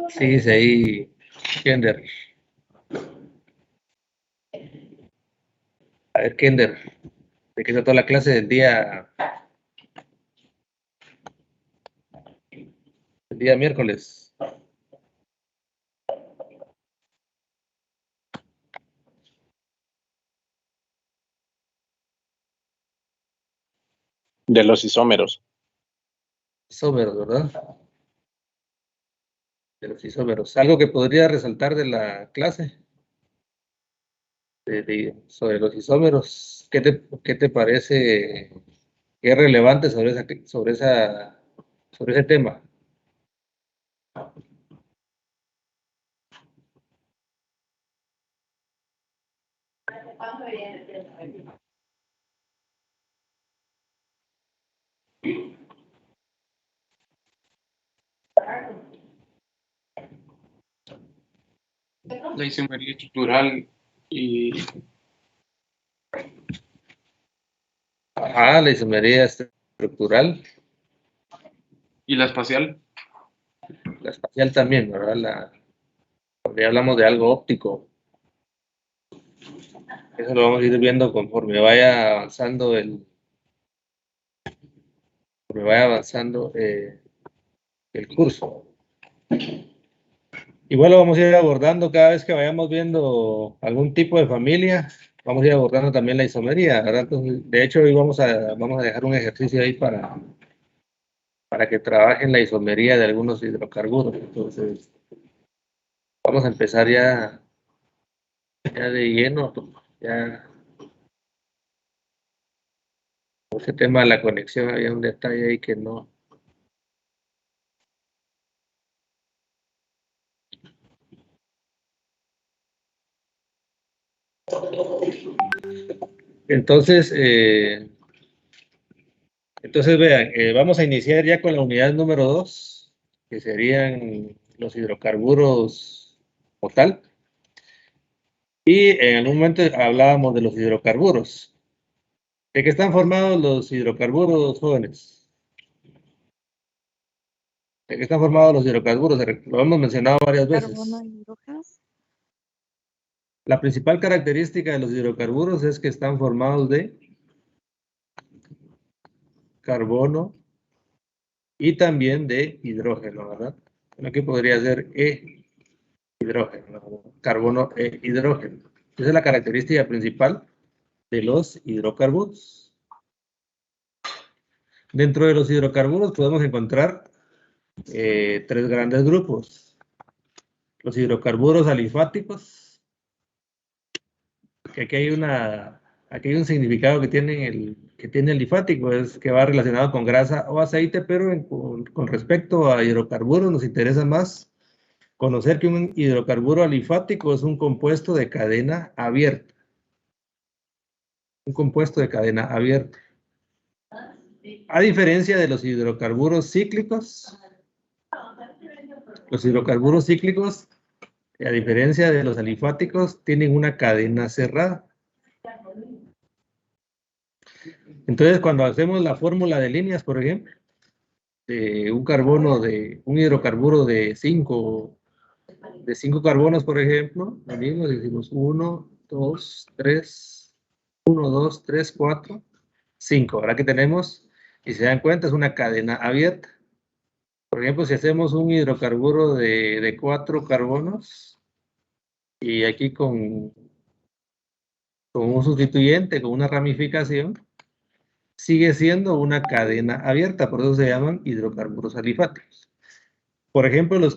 Sí, dice ahí, Kender. A ver, Kender, ¿de qué trató la clase del día miércoles? De los isómeros. Isómeros, ¿verdad? De los isómeros. ¿Algo que podría resaltar de la clase? Sobre los isómeros. ¿Qué te parece que es relevante sobre ese tema? La isomería estructural y Ajá, la isomería estructural, la espacial. la espacial también, ¿verdad? Cuando ya hablamos de algo óptico, eso lo vamos a ir viendo conforme vaya avanzando el curso. Igual lo vamos a ir abordando cada vez que vayamos viendo algún tipo de familia, vamos a ir abordando también la isomería, ¿verdad? Entonces, de hecho, hoy vamos a dejar un ejercicio ahí para que trabajen la isomería de algunos hidrocarburos. Entonces, vamos a empezar ya de lleno, ya ese tema de la conexión, había un detalle ahí que no. Entonces, vean, vamos a iniciar ya con la unidad número 2, que serían los hidrocarburos como tal. Y en algún momento hablábamos de los hidrocarburos. ¿De qué están formados los hidrocarburos, jóvenes? ¿De qué están formados los hidrocarburos? Lo hemos mencionado varias veces. Carbono y hidrógeno. La principal característica de los hidrocarburos es que están formados de carbono y también de hidrógeno, ¿verdad? Aquí podría ser hidrógeno, ¿verdad? Carbono e hidrógeno. Esa es la característica principal de los hidrocarburos. Dentro de los hidrocarburos podemos encontrar tres grandes grupos. Los hidrocarburos alifáticos, que aquí hay un significado que tiene el alifático, es que va relacionado con grasa o aceite, pero con respecto a hidrocarburos nos interesa más conocer que un hidrocarburo alifático es un compuesto de cadena abierta. Un compuesto de cadena abierta. A diferencia de los hidrocarburos cíclicos, a diferencia de los alifáticos, tienen una cadena cerrada. Entonces, cuando hacemos la fórmula de líneas, por ejemplo, de un hidrocarburo de 5 carbonos, por ejemplo, venimos y decimos 1, 2, 3, 1, 2, 3, 4, 5. Ahora que tenemos, y se dan cuenta, es una cadena abierta. Por ejemplo, si hacemos un hidrocarburo de 4 carbonos, y aquí con un sustituyente, con una ramificación, sigue siendo una cadena abierta, por eso se llaman hidrocarburos alifáticos. Por ejemplo, los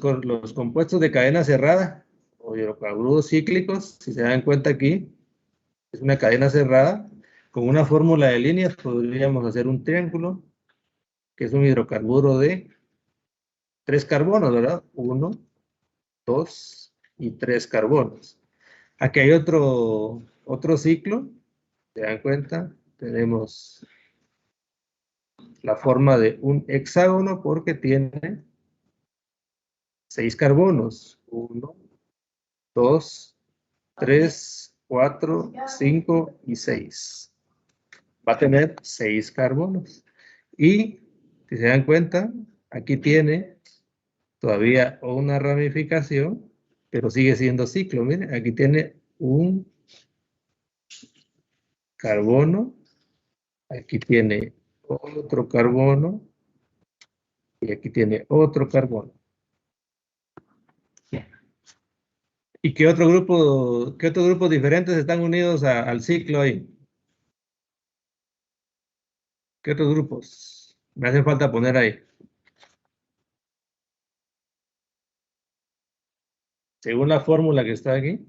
compuestos de cadena cerrada o hidrocarburos cíclicos, si se dan cuenta aquí, es una cadena cerrada. Con una fórmula de líneas podríamos hacer un triángulo, que es un hidrocarburo de 3 carbonos, ¿verdad? 1, 2 y 3 carbonos. Aquí hay otro ciclo, se dan cuenta, tenemos la forma de un hexágono porque tiene 6 carbonos. 1, 2, 3, 4, 5 y 6. Va a tener 6 carbonos. Y, si se dan cuenta, aquí tiene todavía una ramificación, pero sigue siendo ciclo. Miren, aquí tiene un carbono, aquí tiene otro carbono, y aquí tiene otro carbono. ¿Y qué otros grupos diferentes están unidos al ciclo ahí? ¿Qué otros grupos? Me hace falta poner ahí. Según la fórmula que está aquí,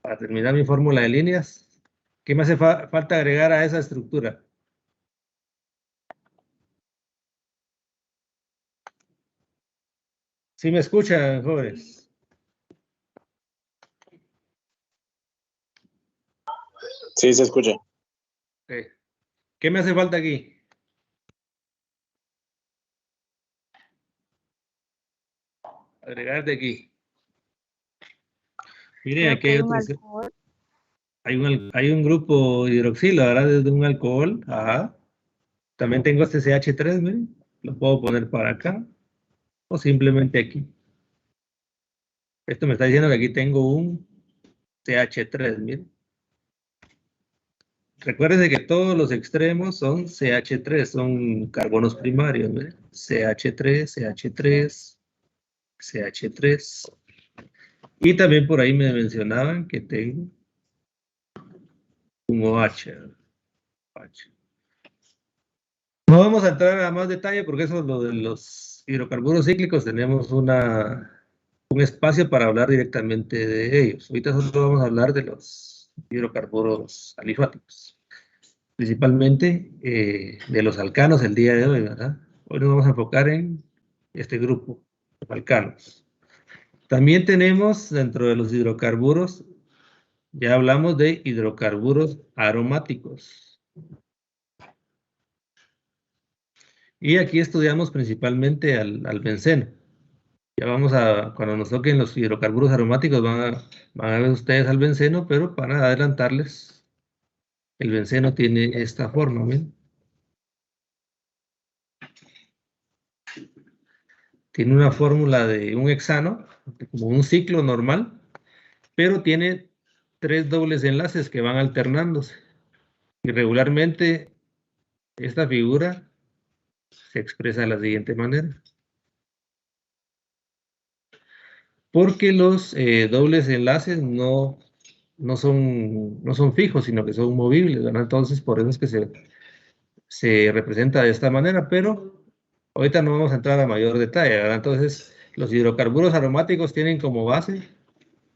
para terminar mi fórmula de líneas, ¿qué me hace falta agregar a esa estructura? ¿Sí me escuchan, jóvenes? Sí, se escucha. Okay. ¿Qué me hace falta aquí? Agregar de aquí. Miren, aquí hay otro. Hay un grupo hidroxilo, ¿verdad? Desde un alcohol. Ajá. También tengo este CH3, miren. Lo puedo poner para acá. O simplemente aquí. Esto me está diciendo que aquí tengo un CH3, miren. Recuerden que todos los extremos son CH3, son carbonos primarios, miren. CH3, CH3, CH3. Y también por ahí me mencionaban que tengo un OH. No vamos a entrar a más detalle porque eso es lo de los hidrocarburos cíclicos. Tenemos un espacio para hablar directamente de ellos. Ahorita solo vamos a hablar de los hidrocarburos alifáticos. Principalmente de los alcanos el día de hoy, ¿verdad? Hoy nos vamos a enfocar en este grupo, los alcanos. También tenemos dentro de los hidrocarburos, ya hablamos de hidrocarburos aromáticos. Y aquí estudiamos principalmente al benceno. Ya vamos cuando nos toquen los hidrocarburos aromáticos, van a ver ustedes al benceno, pero para adelantarles, el benceno tiene esta forma, ¿ven? Tiene una fórmula de un hexano, como un ciclo normal, pero tiene 3 dobles enlaces que van alternándose. Y regularmente esta figura se expresa de la siguiente manera. Porque los dobles enlaces no son fijos, sino que son movibles, ¿verdad? Entonces, por eso es que se representa de esta manera, pero ahorita no vamos a entrar a mayor detalle, ¿verdad? Entonces, los hidrocarburos aromáticos tienen como base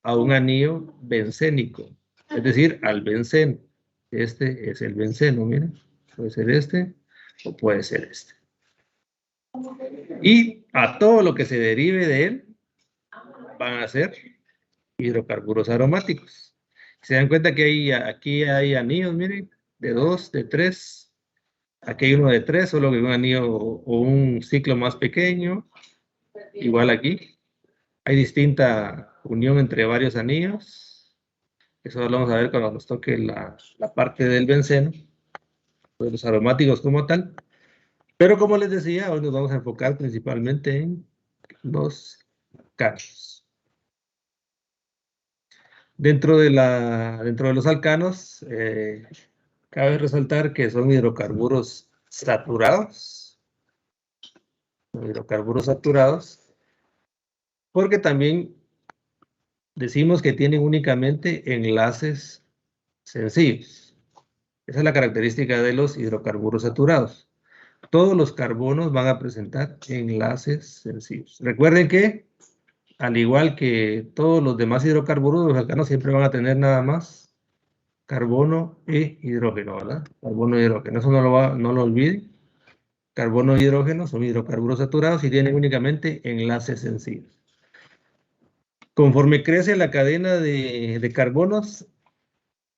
a un anillo bencénico, es decir, al benceno. Este es el benceno, miren, puede ser este o puede ser este. Y a todo lo que se derive de él van a ser hidrocarburos aromáticos. Se dan cuenta que aquí hay anillos, miren, de 2, de 3. Aquí hay uno de 3, solo que un anillo o un ciclo más pequeño. Igual aquí. Hay distinta unión entre varios anillos. Eso lo vamos a ver cuando nos toque la parte del benceno, de los aromáticos como tal. Pero como les decía, hoy nos vamos a enfocar principalmente en los alcanos. Dentro de los alcanos, cabe resaltar que son hidrocarburos saturados. Hidrocarburos saturados. Porque también decimos que tienen únicamente enlaces sencillos. Esa es la característica de los hidrocarburos saturados. Todos los carbonos van a presentar enlaces sencillos. Recuerden que, al igual que todos los demás hidrocarburos, los alcanos siempre van a tener nada más carbono e hidrógeno, ¿verdad? Carbono e hidrógeno. Eso no lo olviden. Carbono e hidrógeno son hidrocarburos saturados y tienen únicamente enlaces sencillos. Conforme crece la cadena de carbonos,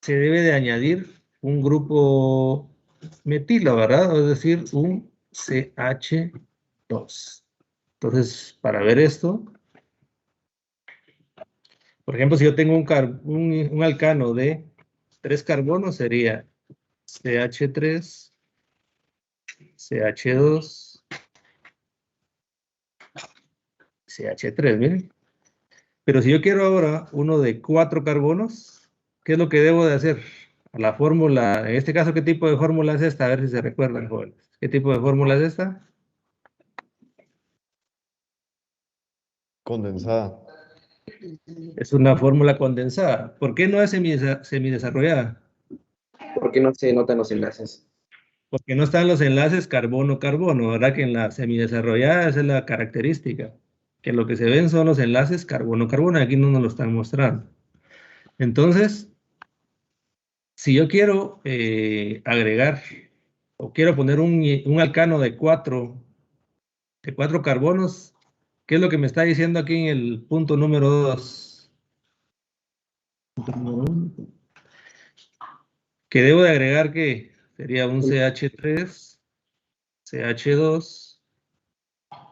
se debe de añadir un grupo metilo, ¿verdad? Es decir, un CH2. Entonces, para ver esto, por ejemplo, si yo tengo un alcano de 3 carbonos, sería CH3, CH2, CH3, miren. Pero si yo quiero ahora uno de 4 carbonos, ¿qué es lo que debo de hacer? A la fórmula, en este caso, ¿qué tipo de fórmula es esta? A ver si se recuerdan, jóvenes. ¿Qué tipo de fórmula es esta? Condensada. Es una fórmula condensada. ¿Por qué no es semidesarrollada? ¿Por qué no se notan los enlaces? Porque no están los enlaces carbono-carbono, ¿verdad? Que en la semidesarrollada esa es la característica. Que lo que se ven son los enlaces carbono-carbono, y aquí no nos lo están mostrando. Entonces, si yo quiero agregar o quiero poner un alcano de 4 carbonos, ¿qué es lo que me está diciendo aquí en el punto número 2? Que debo de agregar que sería un CH3, CH2,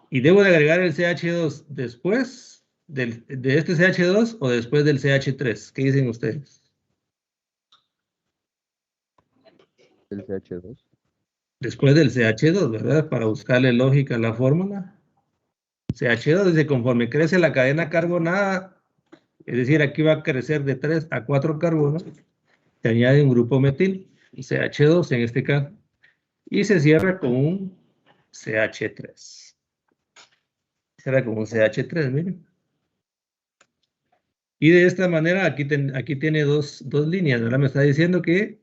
y debo de agregar el CH2 después de este CH2 o después del CH3. ¿Qué dicen ustedes? El CH2. Después del CH2, ¿verdad? Para buscarle lógica a la fórmula. CH2 dice, conforme crece la cadena carbonada, es decir, aquí va a crecer de 3 a 4 carbonos, se añade un grupo metil, CH2 en este caso, y se cierra con un CH3. Cierra con un CH3, miren. Y de esta manera, aquí tiene dos líneas, ¿verdad? Me está diciendo que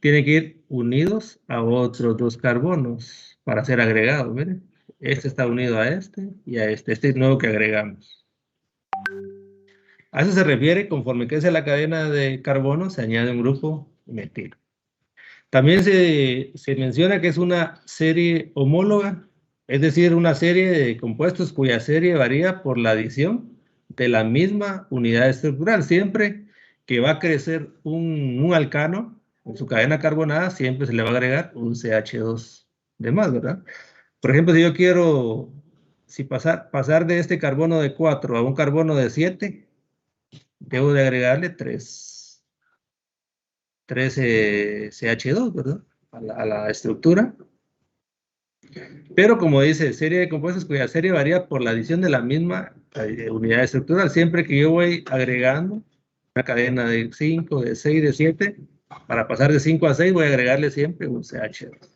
tiene que ir unidos a otros 2 carbonos para ser agregados, miren. Este está unido a este y a este nuevo que agregamos. A eso se refiere, conforme crece la cadena de carbono, se añade un grupo metil. También se menciona que es una serie homóloga, es decir, una serie de compuestos cuya serie varía por la adición de la misma unidad estructural. Siempre que va a crecer un alcano en su cadena carbonada, siempre se le va a agregar un CH2 de más, ¿verdad? Por ejemplo, si yo quiero pasar de este carbono de 4 a un carbono de 7, debo de agregarle 3 CH2, ¿verdad? A la estructura. Pero como dice, serie de compuestos cuya serie varía por la adición de la misma unidad estructural. Siempre que yo voy agregando una cadena de 5, de 6, de 7, para pasar de 5 a 6 voy a agregarle siempre un CH2.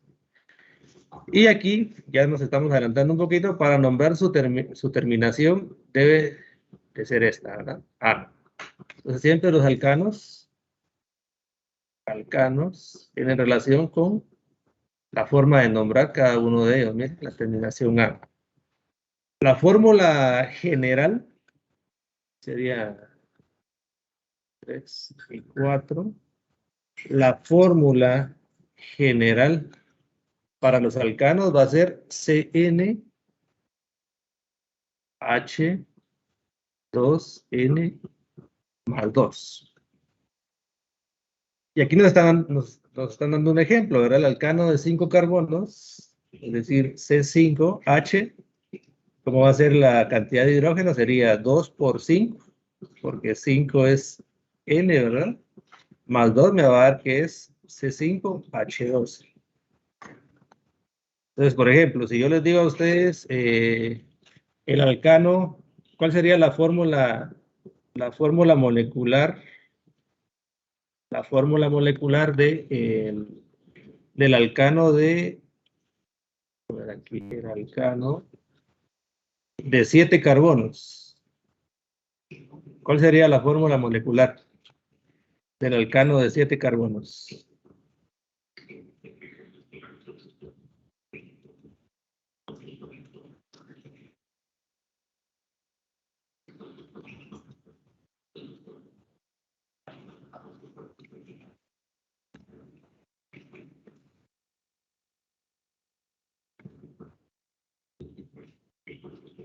Y aquí ya nos estamos adelantando un poquito. Para nombrar su terminación debe de ser esta, ¿verdad? A. Entonces siempre los alcanos tienen relación con la forma de nombrar cada uno de ellos. Miren, la terminación A. La fórmula general sería 3 y 4. La fórmula general para los alcanos va a ser CnH2n más 2. Y aquí nos están dando un ejemplo, ¿verdad? El alcano de 5 carbonos, es decir, C5H, ¿cómo va a ser la cantidad de hidrógeno? Sería 2 por 5, porque 5 es N, ¿verdad? Más 2 me va a dar que es C5H12. Entonces, por ejemplo, si yo les digo a ustedes el alcano, ¿cuál sería la fórmula molecular? La fórmula molecular del alcano de, aquí el alcano de 7 carbonos. ¿Cuál sería la fórmula molecular del alcano de 7 carbonos?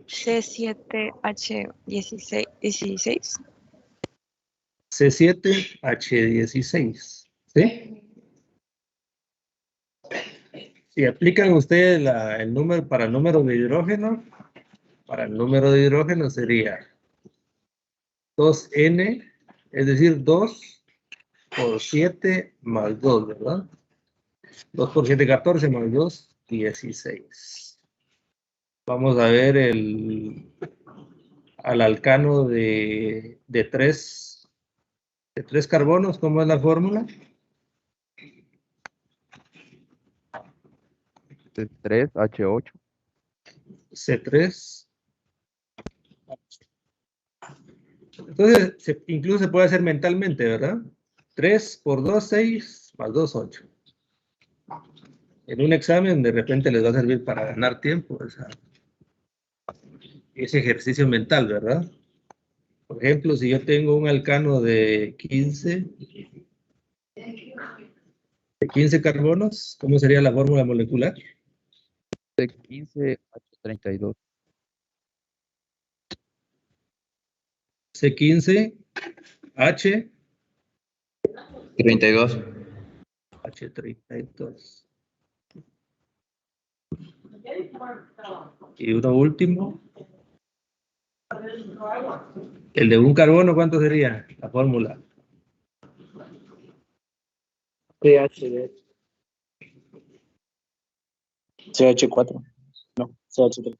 C7H16. C7H16. ¿Sí? Si aplican ustedes el número para el número de hidrógeno, sería 2N, es decir, 2 por 7 más 2, ¿verdad? 2 por 7, 14 más 2, 16. Vamos a ver al alcano de 3 carbonos. ¿Cómo es la fórmula? C3H8. C3. Entonces, incluso se puede hacer mentalmente, ¿verdad? 3 por 2, 6, más 2, 8. En un examen, de repente les va a servir para ganar tiempo ese ejercicio mental, ¿verdad? Por ejemplo, si yo tengo un alcano de 15 carbonos, ¿cómo sería la fórmula molecular? C15H32. C15H 32. H32. Y uno último. El de un carbono, ¿cuánto sería la fórmula? CH4. No, CH3.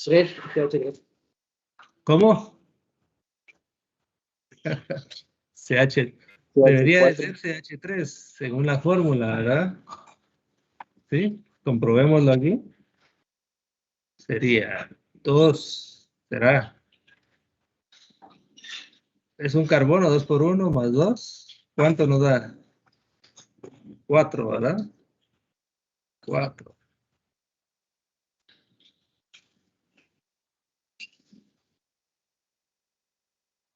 CH3. ¿Cómo? CH. Debería de ser CH3, según la fórmula, ¿verdad? ¿Sí? Comprobémoslo aquí. Sería 2, ¿será? Es un carbono, 2 por 1 más 2. ¿Cuánto nos da? 4, ¿verdad? 4.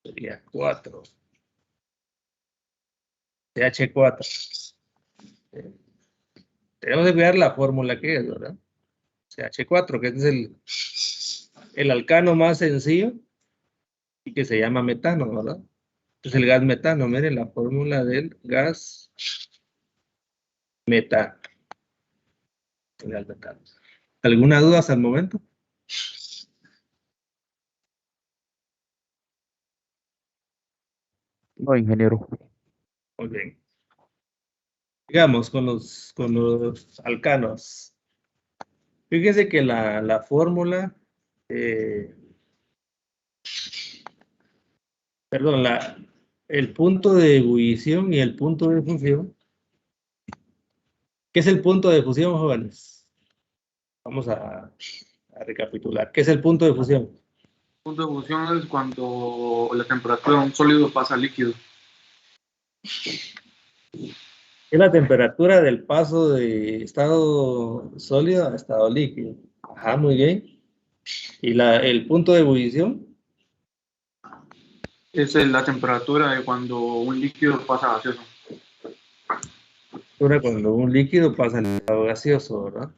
Sería 4. CH4. Tenemos que cuidar la fórmula que es, ¿verdad? CH4, que es el alcano más sencillo y que se llama metano, ¿verdad? Es el gas metano. Miren la fórmula del gas metano. El gas metano. ¿Alguna duda hasta el momento? No, ingeniero. Muy bien. Digamos, con los alcanos. Fíjense que la fórmula, perdón, el punto de ebullición y el punto de fusión. ¿Qué es el punto de fusión, jóvenes? Vamos a recapitular. ¿Qué es el punto de fusión? El punto de fusión es cuando la temperatura de un sólido pasa a líquido. Es la temperatura del paso de estado sólido a estado líquido. Ajá, muy bien. ¿Y el punto de ebullición? Es la temperatura de cuando un líquido pasa a gaseoso. Cuando un líquido pasa al estado gaseoso, ¿verdad?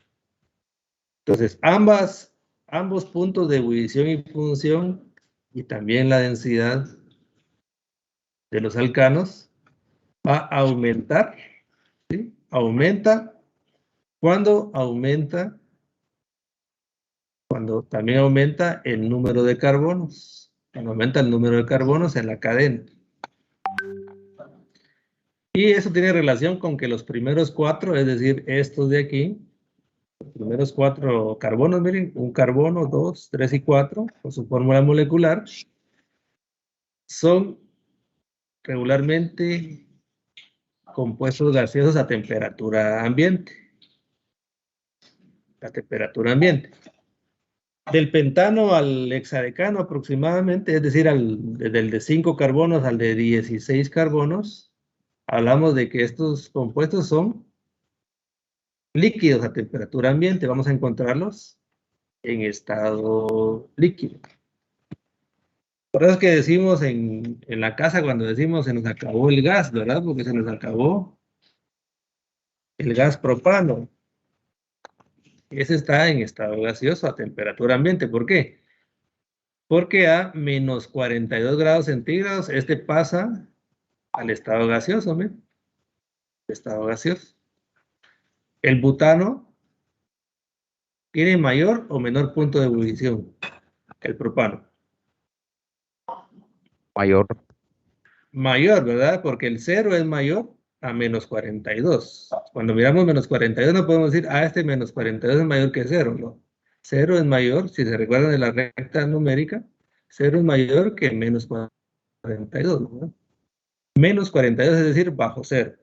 Entonces, ambos puntos de ebullición y función y también la densidad de los alcanos va a aumentar, ¿sí? Cuando también aumenta el número de carbonos, cuando aumenta el número de carbonos en la cadena. Y eso tiene relación con que los primeros 4, es decir, estos de aquí, los primeros 4 carbonos, miren, un carbono, 2, 3 y 4, con su fórmula molecular, son regularmente compuestos gaseosos a temperatura ambiente. A temperatura ambiente. Del pentano al hexadecano aproximadamente, es decir, desde el de 5 carbonos al de 16 carbonos, hablamos de que estos compuestos son líquidos a temperatura ambiente. Vamos a encontrarlos en estado líquido. Por eso es que decimos en la casa, cuando decimos se nos acabó el gas, ¿verdad? Porque se nos acabó el gas propano. Ese está en estado gaseoso a temperatura ambiente. ¿Por qué? Porque a menos 42 grados centígrados, este pasa al estado gaseoso, ¿me? Estado gaseoso. El butano tiene mayor o menor punto de ebullición que el propano. Mayor. Mayor, ¿verdad? Porque el 0 es mayor a menos 42. Cuando miramos menos 42 no podemos decir, este menos 42 es mayor que 0, ¿no? 0 es mayor, si se recuerdan de la recta numérica, 0 es mayor que menos 42, ¿verdad? Menos 42 es decir, bajo 0.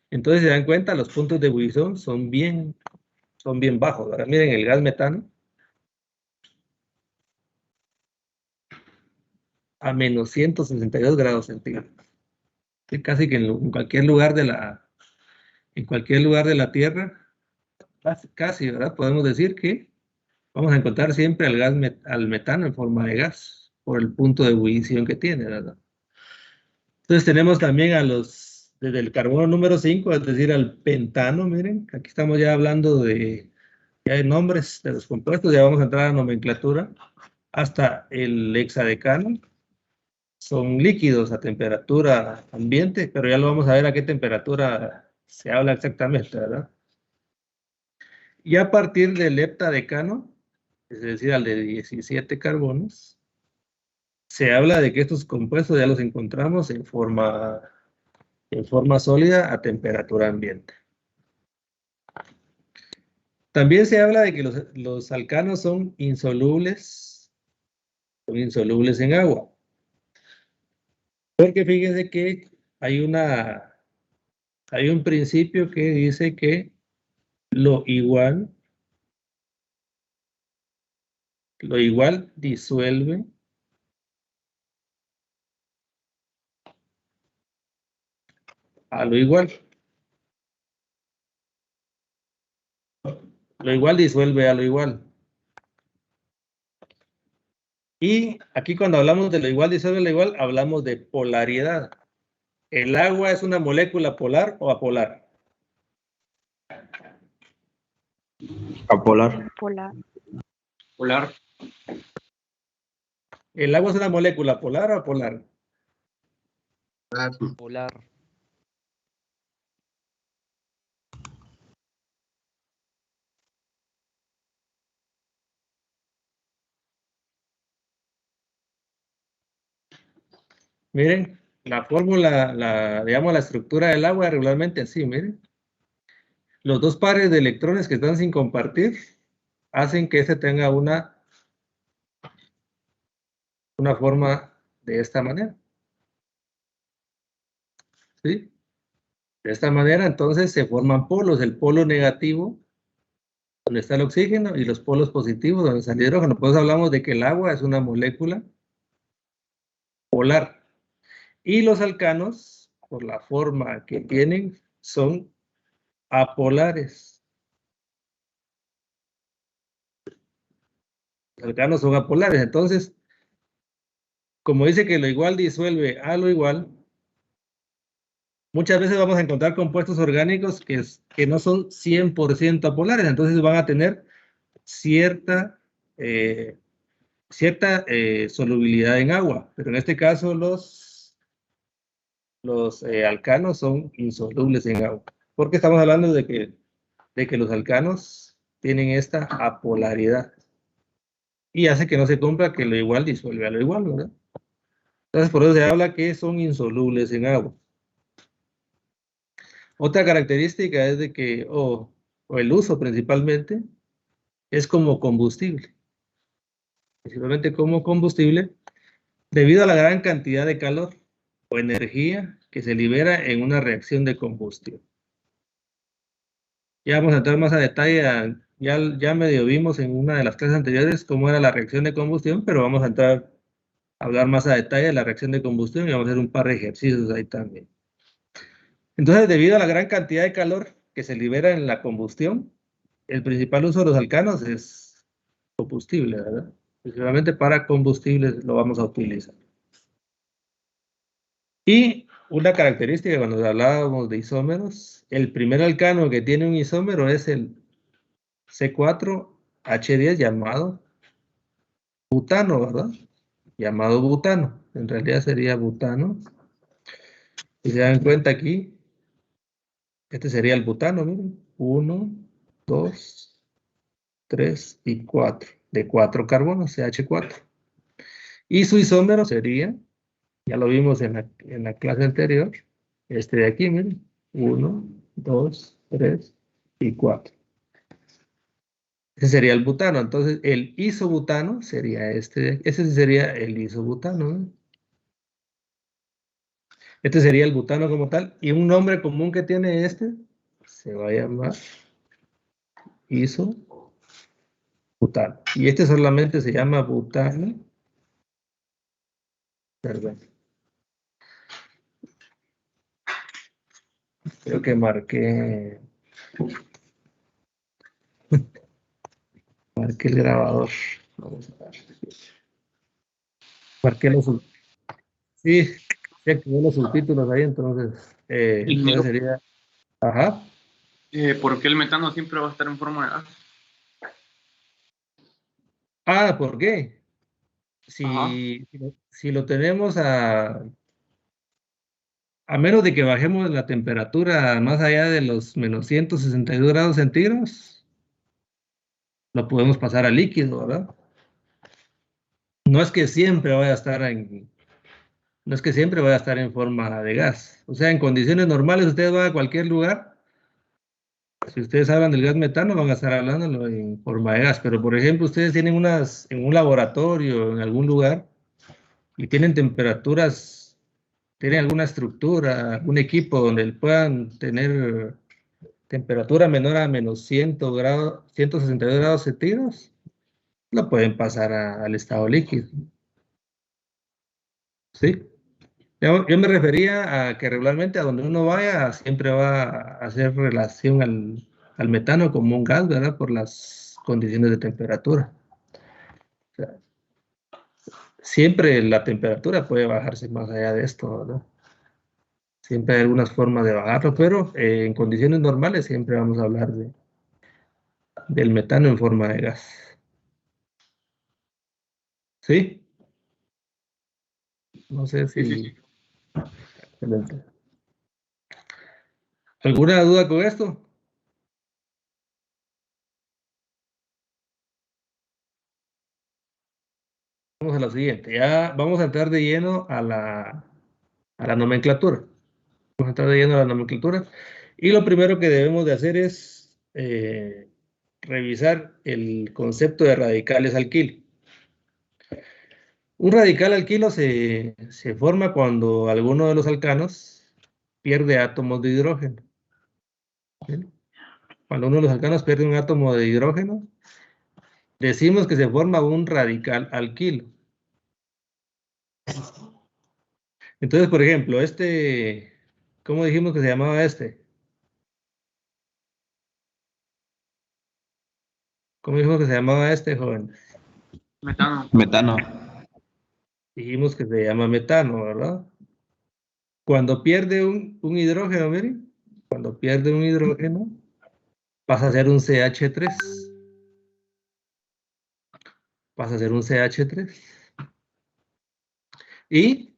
Entonces, se dan cuenta, los puntos de ebullición son bien bajos, ¿verdad? Miren, el gas metano a menos 162 grados centígrados. Sí, casi que en cualquier lugar de la Tierra, casi, ¿verdad? Podemos decir que vamos a encontrar siempre al metano en forma de gas, por el punto de ebullición que tiene, ¿verdad? Entonces tenemos también desde el carbono número 5, es decir, al pentano, miren, aquí estamos ya hablando ya de nombres de los compuestos, ya vamos a entrar a nomenclatura, hasta el hexadecano. Son líquidos a temperatura ambiente, pero ya lo vamos a ver a qué temperatura se habla exactamente, ¿verdad? Y a partir del heptadecano, es decir, al de 17 carbonos, se habla de que estos compuestos ya los encontramos en forma sólida a temperatura ambiente. También se habla de que los alcanos son insolubles en agua. Porque fíjense que hay un principio que dice que lo igual disuelve a lo igual. Lo igual disuelve a lo igual. Y aquí cuando hablamos de lo igual disuelve a lo igual, hablamos de polaridad. ¿El agua es una molécula polar o apolar? Apolar. Polar. ¿El agua es una molécula polar o apolar? Polar. Miren, la fórmula, digamos, la estructura del agua es regularmente así, miren. Los dos pares de electrones que están sin compartir hacen que este tenga una forma de esta manera. ¿Sí? De esta manera, entonces, se forman polos. El polo negativo, donde está el oxígeno, y los polos positivos, donde está el hidrógeno. Pues hablamos de que el agua es una molécula polar. Y los alcanos, por la forma que tienen, son apolares. Los alcanos son apolares. Entonces, como dice que lo igual disuelve a lo igual, muchas veces vamos a encontrar compuestos orgánicos que no son 100% apolares. Entonces van a tener cierta solubilidad en agua. Pero en este caso los alcanos son insolubles en agua. Porque estamos hablando de que los alcanos tienen esta apolaridad. Y hace que no se cumpla que lo igual disuelve a lo igual, ¿verdad? Entonces, por eso se habla que son insolubles en agua. Otra característica es de que, o el uso principalmente, es como combustible. Principalmente como combustible, debido a la gran cantidad de calor o energía que se libera en una reacción de combustión. Ya vamos a entrar más a detalle, ya medio vimos en una de las clases anteriores cómo era la reacción de combustión, pero vamos a entrar a hablar más a detalle de la reacción de combustión y vamos a hacer un par de ejercicios ahí también. Entonces, debido a la gran cantidad de calor que se libera en la combustión, el principal uso de los alcanos es combustible, ¿verdad? Principalmente para combustibles lo vamos a utilizar. Y una característica cuando hablábamos de isómeros, el primer alcano que tiene un isómero es el C4H10 llamado butano, ¿verdad? Llamado butano. En realidad sería butano. Si se dan cuenta aquí, este sería el butano, miren. 1, 2, 3 y 4. De 4 carbonos, CH4. Y su isómero sería, ya lo vimos en la clase anterior, este de aquí, miren. 1, 2, 3 y 4. Ese sería el butano. Entonces, el isobutano sería este. Ese sería el isobutano, ¿no? Este sería el butano como tal. Y un nombre común que tiene este se va a llamar isobutano. Y este solamente se llama butano. Perdón. Creo que marqué el grabador. Vamos a ver. Marqué los sí, sí activé los subtítulos ahí, entonces entonces sería, ajá. ¿Por qué el metano siempre va a estar en forma de gas? Ah, ¿por qué? Ajá. Si lo tenemos a menos de que bajemos la temperatura más allá de los menos 162 grados centígrados, lo podemos pasar a líquido, ¿verdad? No es que siempre vaya a estar no es que siempre vaya a estar en forma de gas. O sea, en condiciones normales, ustedes van a cualquier lugar. Si ustedes hablan del gas metano, van a estar hablándolo en forma de gas. Pero, por ejemplo, ustedes tienen en un laboratorio, en algún lugar, y tienen temperaturas, tienen alguna estructura, algún equipo donde puedan tener temperatura menor a menos 100 grados, 162 grados centígrados, lo pueden pasar al estado líquido. ¿Sí? Yo me refería a que regularmente a donde uno vaya siempre va a hacer relación al metano como un gas, ¿verdad? Por las condiciones de temperatura. O sea, siempre la temperatura puede bajarse más allá de esto, ¿verdad? Siempre hay algunas formas de bajarlo, pero en condiciones normales siempre vamos a hablar del metano en forma de gas. ¿Sí? No sé Sí, sí, si... sí. Excelente. ¿Alguna duda con esto? Vamos a lo siguiente. Ya vamos a entrar de lleno a la nomenclatura. Vamos a entrar de lleno a la nomenclatura. Y lo primero que debemos de hacer es revisar el concepto de radicales alquilo. Un radical alquilo se forma cuando alguno de los alcanos pierde átomos de hidrógeno. ¿Sí? Cuando uno de los alcanos pierde un átomo de hidrógeno, decimos que se forma un radical alquilo. Entonces, por ejemplo, ¿cómo dijimos que se llamaba este? ¿Cómo dijimos que se llamaba este, joven? Metano. Metano. Dijimos que se llama metano, ¿verdad? Cuando pierde un hidrógeno, miren, cuando pierde un hidrógeno, pasa a ser un CH3. Pasa a ser un CH3. Y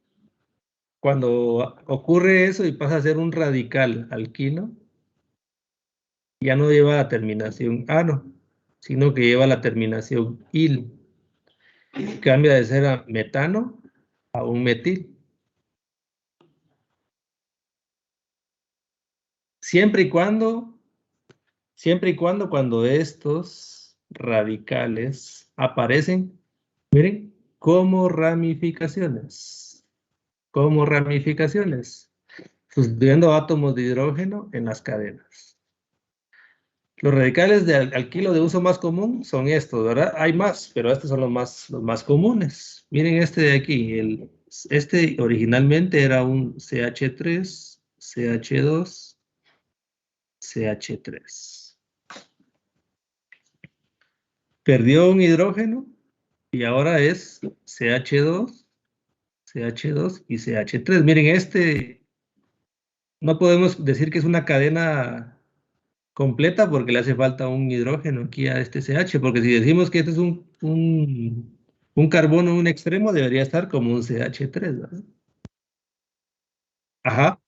cuando ocurre eso y pasa a ser un radical alquilo, ya no lleva la terminación ano, sino que lleva la terminación il. Cambia de ser a metano a un metil. Siempre y cuando cuando estos radicales aparecen, miren, como ramificaciones. Como ramificaciones, sustituyendo átomos de hidrógeno en las cadenas. Los radicales de alquilo de uso más común son estos, ¿verdad? Hay más, pero estos son los más comunes. Miren este de aquí. Este originalmente era un CH3, CH2, CH3. Perdió un hidrógeno y ahora es CH2, CH2 y CH3. Miren, no podemos decir que es una cadena completa porque le hace falta un hidrógeno aquí a este CH, porque si decimos que este es un carbono en un extremo, debería estar como un CH3, ¿verdad? Ajá.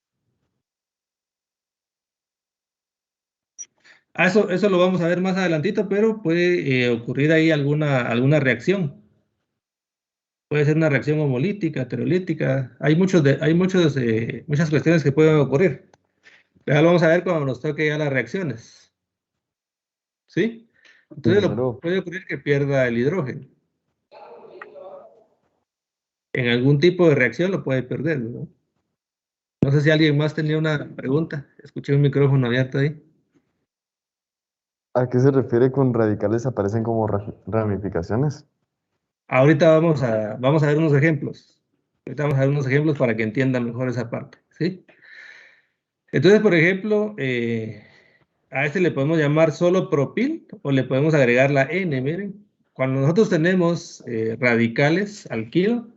Eso lo vamos a ver más adelantito, pero puede ocurrir ahí alguna reacción. Puede ser una reacción homolítica, heterolítica. Muchas cuestiones que pueden ocurrir. Ya lo vamos a ver cuando nos toque ya las reacciones. ¿Sí? Entonces Ingeniero, puede ocurrir que pierda el hidrógeno. En algún tipo de reacción lo puede perder, ¿no? No sé si alguien más tenía una pregunta. Escuché un micrófono abierto ahí. ¿a qué se refiere con radicales aparecen como ramificaciones? Ahorita vamos a ver unos ejemplos. Ahorita vamos a ver unos ejemplos para que entiendan mejor esa parte, ¿sí? Entonces, por ejemplo, a este le podemos llamar solo propil o le podemos agregar la N, miren. Cuando nosotros tenemos radicales alquilo,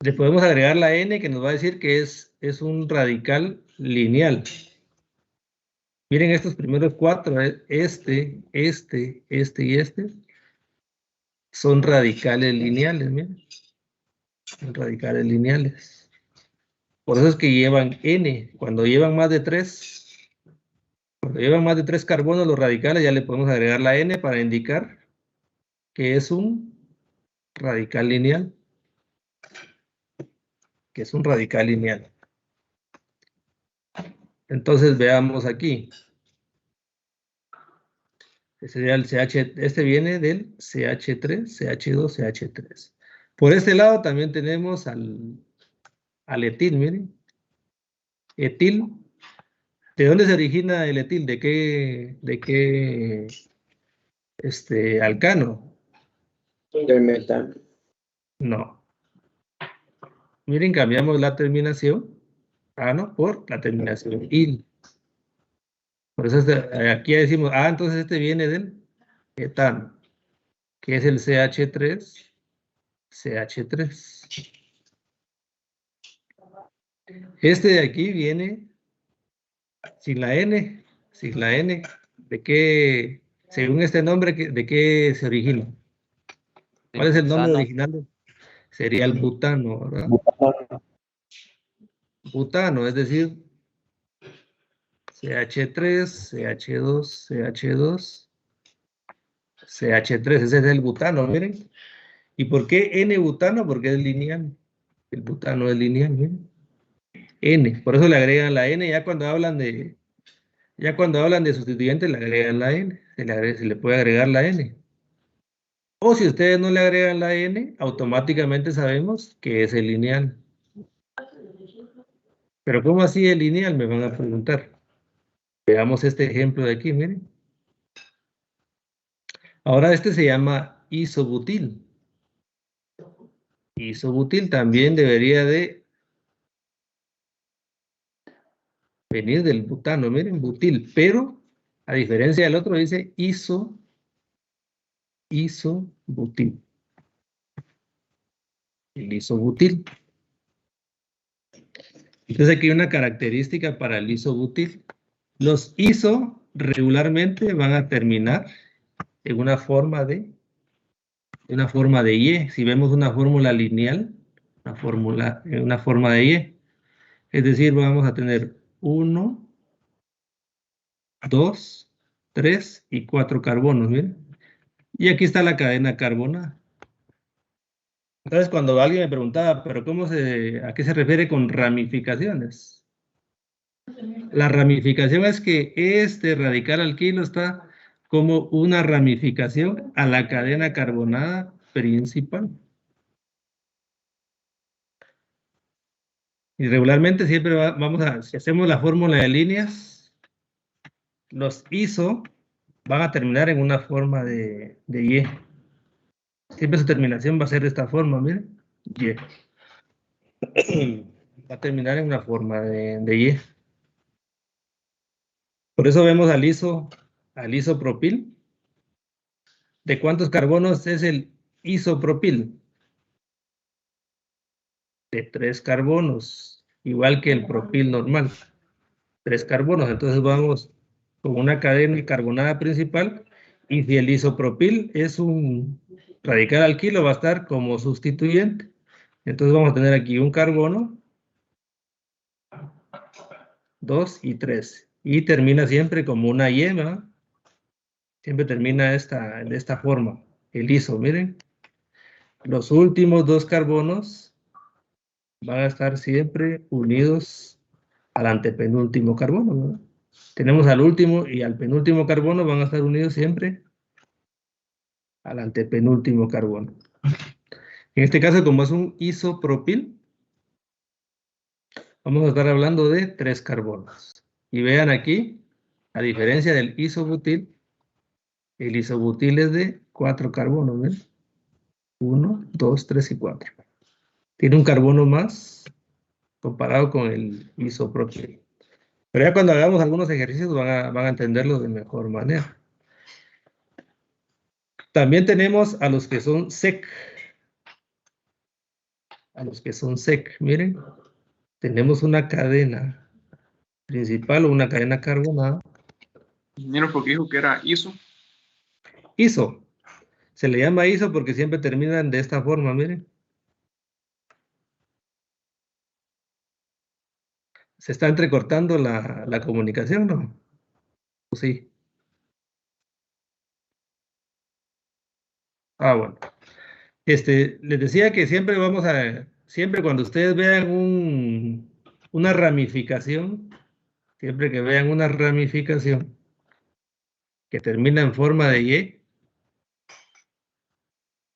le podemos agregar la N que nos va a decir que es un radical lineal. Miren estos primeros cuatro, este y este, son radicales lineales, miren. Son radicales lineales. Por eso es que llevan N. Cuando llevan más de 3 carbonos los radicales, ya le podemos agregar la N para indicar que es un radical lineal. Que es un radical lineal. Entonces veamos aquí. Este sería el CH, este viene del CH3, CH2, CH3. Por este lado también tenemos al etil, miren. Etil. ¿De dónde se origina el etil? ¿De qué alcano? Del metal. No. Miren, cambiamos la terminación ano por la terminación il. Por eso aquí decimos, entonces este viene del etano, que es el CH3, CH3. Este de aquí viene sin la N, ¿de qué, según este nombre, de qué se origina? ¿Cuál es el nombre original? Sería el butano, ¿verdad? Butano, es decir, CH3, CH2, CH2, CH3, ese es el butano, miren. ¿Y por qué N-butano? Porque es lineal. El butano es lineal, miren. N, por eso le agregan la N, ya cuando hablan de sustituyentes le agregan la N, se le puede agregar la N. O si ustedes no le agregan la N, automáticamente sabemos que es el lineal. Pero ¿cómo así el lineal? Me van a preguntar. Veamos este ejemplo de aquí, miren. Ahora este se llama isobutil. Isobutil también debería de venir del butano, miren, butil, pero a diferencia del otro dice isobutil. El isobutil. Entonces aquí hay una característica para el isobutil. Los iso regularmente van a terminar en una forma de Y. Si vemos una fórmula lineal, una forma de Y. Es decir, vamos a tener 1, 2, 3 y 4 carbonos, miren. Y aquí está la cadena carbonada. Entonces, cuando alguien me preguntaba, ¿pero a qué se refiere con ramificaciones? La ramificación es que este radical alquilo está como una ramificación a la cadena carbonada principal. Y regularmente siempre si hacemos la fórmula de líneas, los iso van a terminar en una forma de Y. Siempre su terminación va a ser de esta forma, miren. Y. Va a terminar en una forma de Y. Por eso vemos al isopropil. ¿De cuántos carbonos es el isopropil? De 3 carbonos, igual que el propil normal. 3 carbonos, entonces vamos con una cadena carbonada principal, y si el isopropil es un radical alquilo, va a estar como sustituyente. Entonces vamos a tener aquí un carbono, 2 y 3, y termina siempre como una yema, siempre termina de esta forma, el iso, miren. Los últimos 2 carbonos van a estar siempre unidos al antepenúltimo carbono, ¿verdad? Tenemos al último y al penúltimo carbono, van a estar unidos siempre al antepenúltimo carbono. En este caso, como es un isopropil, vamos a estar hablando de 3 carbonos. Y vean aquí, a diferencia del isobutil, el isobutil es de 4 carbonos, ¿ven? 1, 2, 3 y 4. Tiene un carbono más comparado con el isopropil. Pero ya cuando hagamos algunos ejercicios van a entenderlo de mejor manera. También tenemos a los que son sec. A los que son sec, miren. Tenemos una cadena principal o una cadena carbonada. Ingeniero, porque dijo que era ISO. ISO. Se le llama ISO porque siempre terminan de esta forma, miren. ¿Se está entrecortando la comunicación, no? Sí. Ah, bueno. Les decía que siempre siempre cuando ustedes vean una ramificación, siempre que vean una ramificación que termina en forma de Y,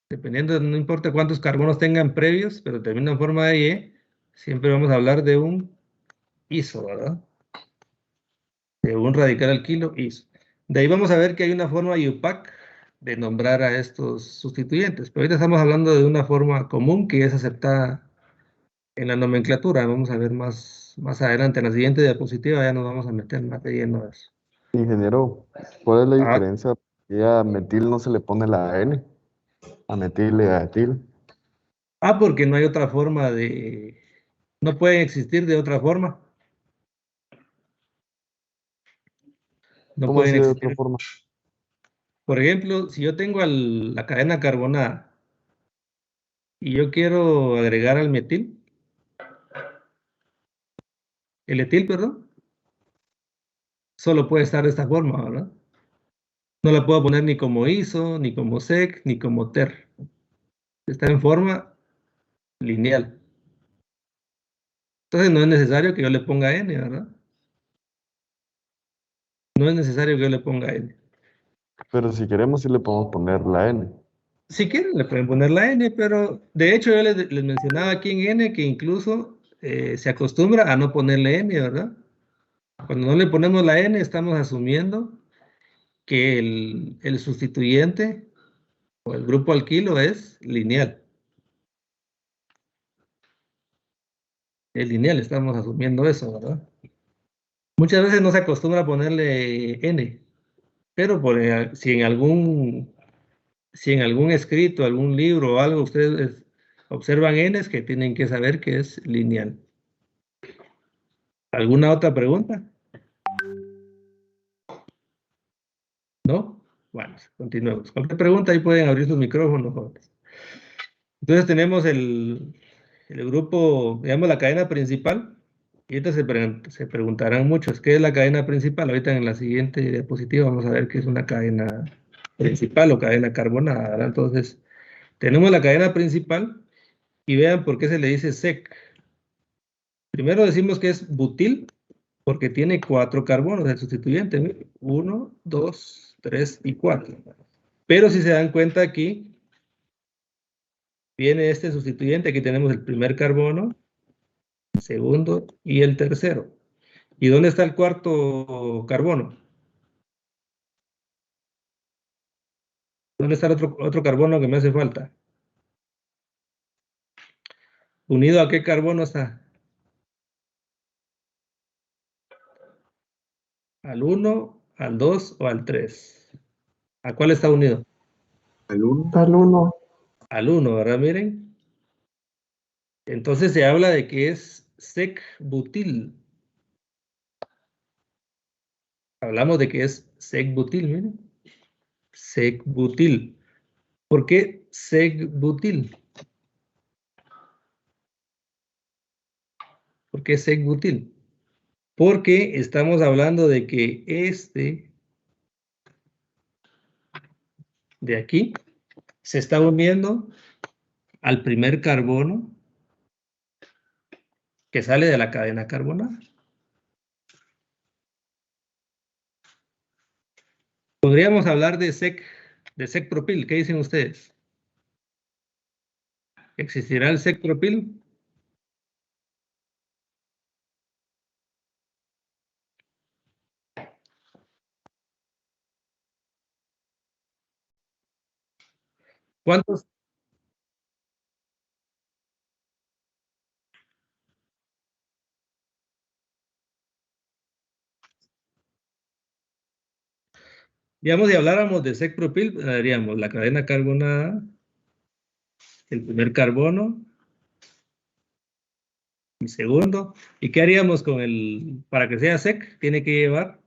dependiendo, no importa cuántos carbonos tengan previos, pero termina en forma de Y, siempre vamos a hablar de un iso, ¿verdad? De un radical alquilo iso. De ahí vamos a ver que hay una forma IUPAC de nombrar a estos sustituyentes, pero ahorita estamos hablando de una forma común que es aceptada en la nomenclatura. Vamos a ver más adelante, en la siguiente diapositiva ya nos vamos a meter más de lleno a eso. Ingeniero, ¿cuál es la Ah, diferencia? Que a metil no se le pone la N, a metil y a etil. porque no hay otra forma no pueden existir de otra forma. No ¿Cómo pueden así de otra existir. forma? Por ejemplo, si yo tengo la cadena carbonada y yo quiero agregar al metil, el etil, perdón, solo puede estar de esta forma, ¿verdad? No la puedo poner ni como iso, ni como sec, ni como ter. Está en forma lineal. Entonces no es necesario que yo le ponga N, ¿verdad? No es necesario que yo le ponga N. Pero si queremos, sí le podemos poner la N. Si quieren, le pueden poner la N, pero de hecho yo les mencionaba aquí en N que incluso se acostumbra a no ponerle N, ¿verdad? Cuando no le ponemos la N, estamos asumiendo que el sustituyente o el grupo alquilo es lineal. Es lineal, estamos asumiendo eso, ¿verdad? Muchas veces no se acostumbra a ponerle N, pero si en algún escrito, algún libro o algo ustedes observan N, es que tienen que saber que es lineal. ¿Alguna otra pregunta? ¿No? Bueno, continuemos. Cualquier pregunta ahí pueden abrir sus micrófonos, jóvenes. Entonces tenemos el grupo, digamos la cadena principal. Y ahorita se preguntarán muchos, ¿qué es la cadena principal? Ahorita en la siguiente diapositiva vamos a ver qué es una cadena principal o cadena carbonada, ¿verdad? Entonces, tenemos la cadena principal y vean por qué se le dice sec. Primero decimos que es butil porque tiene 4 carbonos, el sustituyente. 1, 2, 3 y 4. Pero si se dan cuenta aquí, viene este sustituyente. Aquí tenemos el primer carbono, el segundo y el tercero. ¿Y dónde está el cuarto carbono? ¿Dónde está el otro carbono que me hace falta? ¿Unido a qué carbono está? ¿Al 1, al 2 o al 3? ¿A cuál está unido? Al 1. Al 1. Al 1, ¿verdad? Miren. Entonces se habla de que es sec-butil. Hablamos de que es sec-butil, miren. Sec-butil. ¿Por qué sec-butil? ¿Por qué sec-butil? Porque estamos hablando de que de aquí se está uniendo al primer carbono que sale de la cadena carbonada. Podríamos hablar de sec-propil. ¿Qué dicen ustedes? ¿Existirá el sec-propil? ¿Cuántos? Digamos, si habláramos de sec-propil, daríamos la cadena carbonada, el primer carbono, el segundo. ¿Y qué haríamos con para que sea sec? Tiene que llevar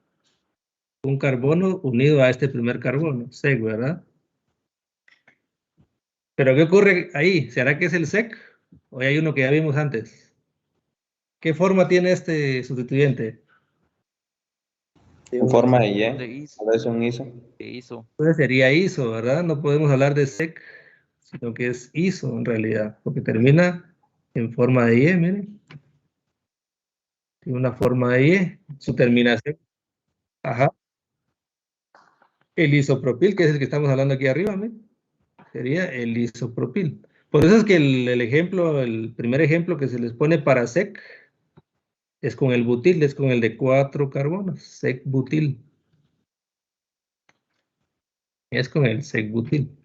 un carbono unido a este primer carbono, sec, ¿verdad? Pero ¿qué ocurre ahí? ¿Será que es el sec? ¿O hay uno que ya vimos antes? ¿Qué forma tiene este sustituyente? En forma de De Y, ISO. a veces un ISO. De ISO. Entonces sería ISO, ¿verdad? No podemos hablar de sec, sino que es ISO en realidad, porque termina en forma de Y, miren. Tiene una forma de Y, su terminación. Ajá. El isopropil, que es el que estamos hablando aquí arriba, miren, sería el isopropil. Por eso es que el primer ejemplo que se les pone para sec es con el butil, es con el de 4 carbonos, sec-butil. Es con el sec-butil.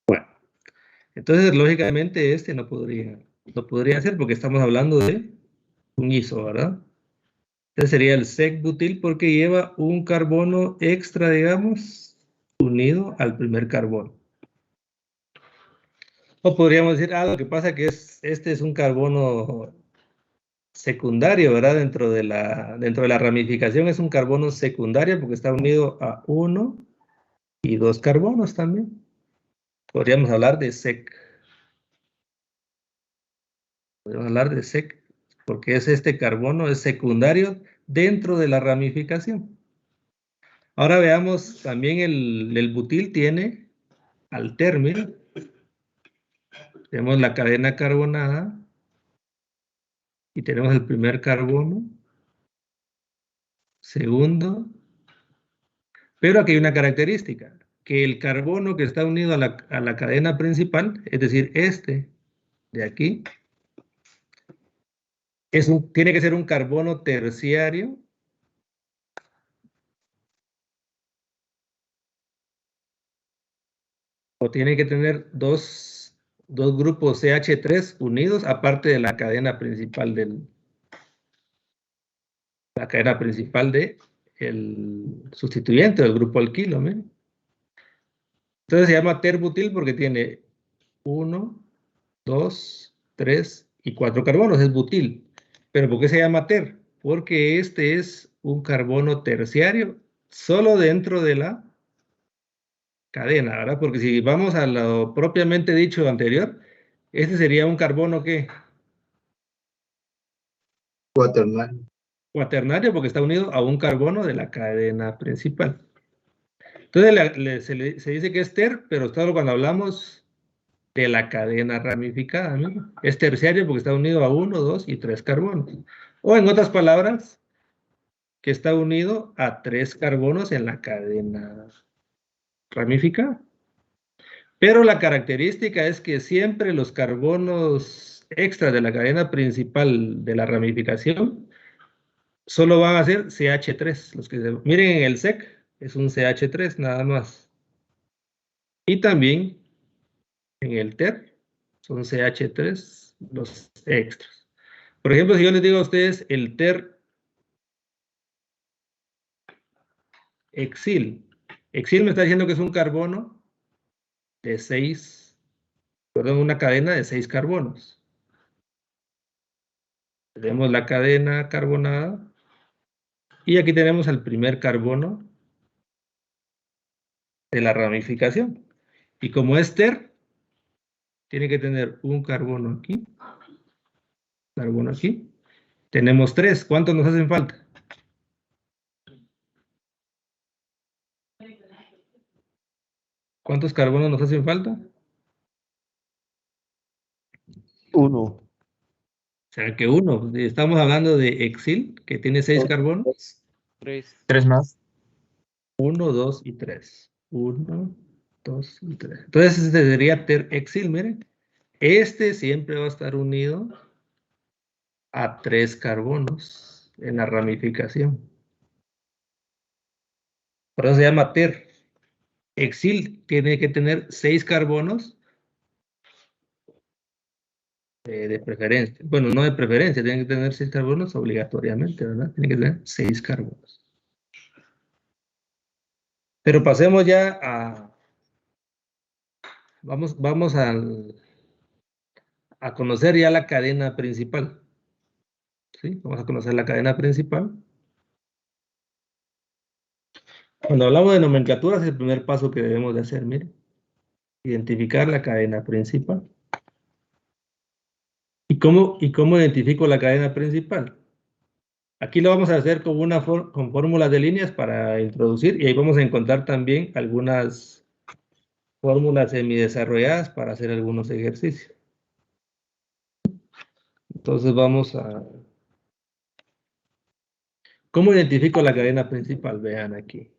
Bueno, entonces lógicamente este no podría ser porque estamos hablando de un ISO, ¿verdad? Este sería el sec-butil porque lleva un carbono extra, digamos, unido al primer carbono. O podríamos decir, lo que pasa que este es un carbono secundario, ¿verdad? Dentro de la ramificación es un carbono secundario porque está unido a 1 y 2 carbonos también. Podríamos hablar de sec. Podríamos hablar de sec porque este carbono es secundario dentro de la ramificación. Ahora veamos, también el butil tiene al término. Tenemos la cadena carbonada y tenemos el primer carbono, segundo, pero aquí hay una característica, que el carbono que está unido a la cadena principal, es decir, este de aquí, tiene que ser un carbono terciario o tiene que tener dos grupos CH3 unidos aparte de la cadena principal del sustituyente del grupo alquilo. ¿Miren? Entonces se llama terbutil porque tiene 1, 2, 3 y 4 carbonos, es butil. ¿Pero por qué se llama ter? Porque este es un carbono terciario solo dentro de la cadena, ¿verdad? Porque si vamos a lo propiamente dicho anterior, este sería un carbono ¿qué? Cuaternario. Cuaternario porque está unido a un carbono de la cadena principal. Entonces se dice que es ter, pero solo cuando hablamos de la cadena ramificada, ¿no? Es terciario porque está unido a 1, 2 y 3 carbonos. O en otras palabras, que está unido a 3 carbonos en la cadena ramificada. Pero la característica es que siempre los carbonos extras de la cadena principal de la ramificación solo van a ser CH3. Miren en el SEC, es un CH3 nada más. Y también en el TER son CH3 los extras. Por ejemplo, si yo les digo a ustedes el TER exil. Exil me está diciendo que es un carbono de 6, perdón, una cadena de 6 carbonos. Tenemos la cadena carbonada y aquí tenemos el primer carbono de la ramificación. Y como es TER, tiene que tener un carbono aquí, Tenemos 3. ¿Cuántos nos hacen falta? ¿Cuántos carbonos nos hacen falta? 1. O sea que 1, estamos hablando de Exil, que tiene 6 carbonos. 3 más. 1, 2 y 3. 1, 2 y 3. Entonces este sería Exil, miren. Este siempre va a estar unido a 3 carbonos en la ramificación. Por eso se llama ter. Exil tiene que tener 6 carbonos de preferencia. Bueno, no de preferencia, tiene que tener 6 carbonos obligatoriamente, ¿verdad? Tiene que tener 6 carbonos. Pero pasemos ya a... Vamos a conocer ya la cadena principal. ¿Sí? Vamos a conocer la cadena principal. Cuando hablamos de nomenclatura es el primer paso que debemos de hacer, miren. Identificar la cadena principal. ¿Y cómo identifico la cadena principal? Aquí lo vamos a hacer con fórmulas de líneas para introducir y ahí vamos a encontrar también algunas fórmulas semidesarrolladas para hacer algunos ejercicios. Entonces vamos a... ¿Cómo identifico la cadena principal? Vean aquí.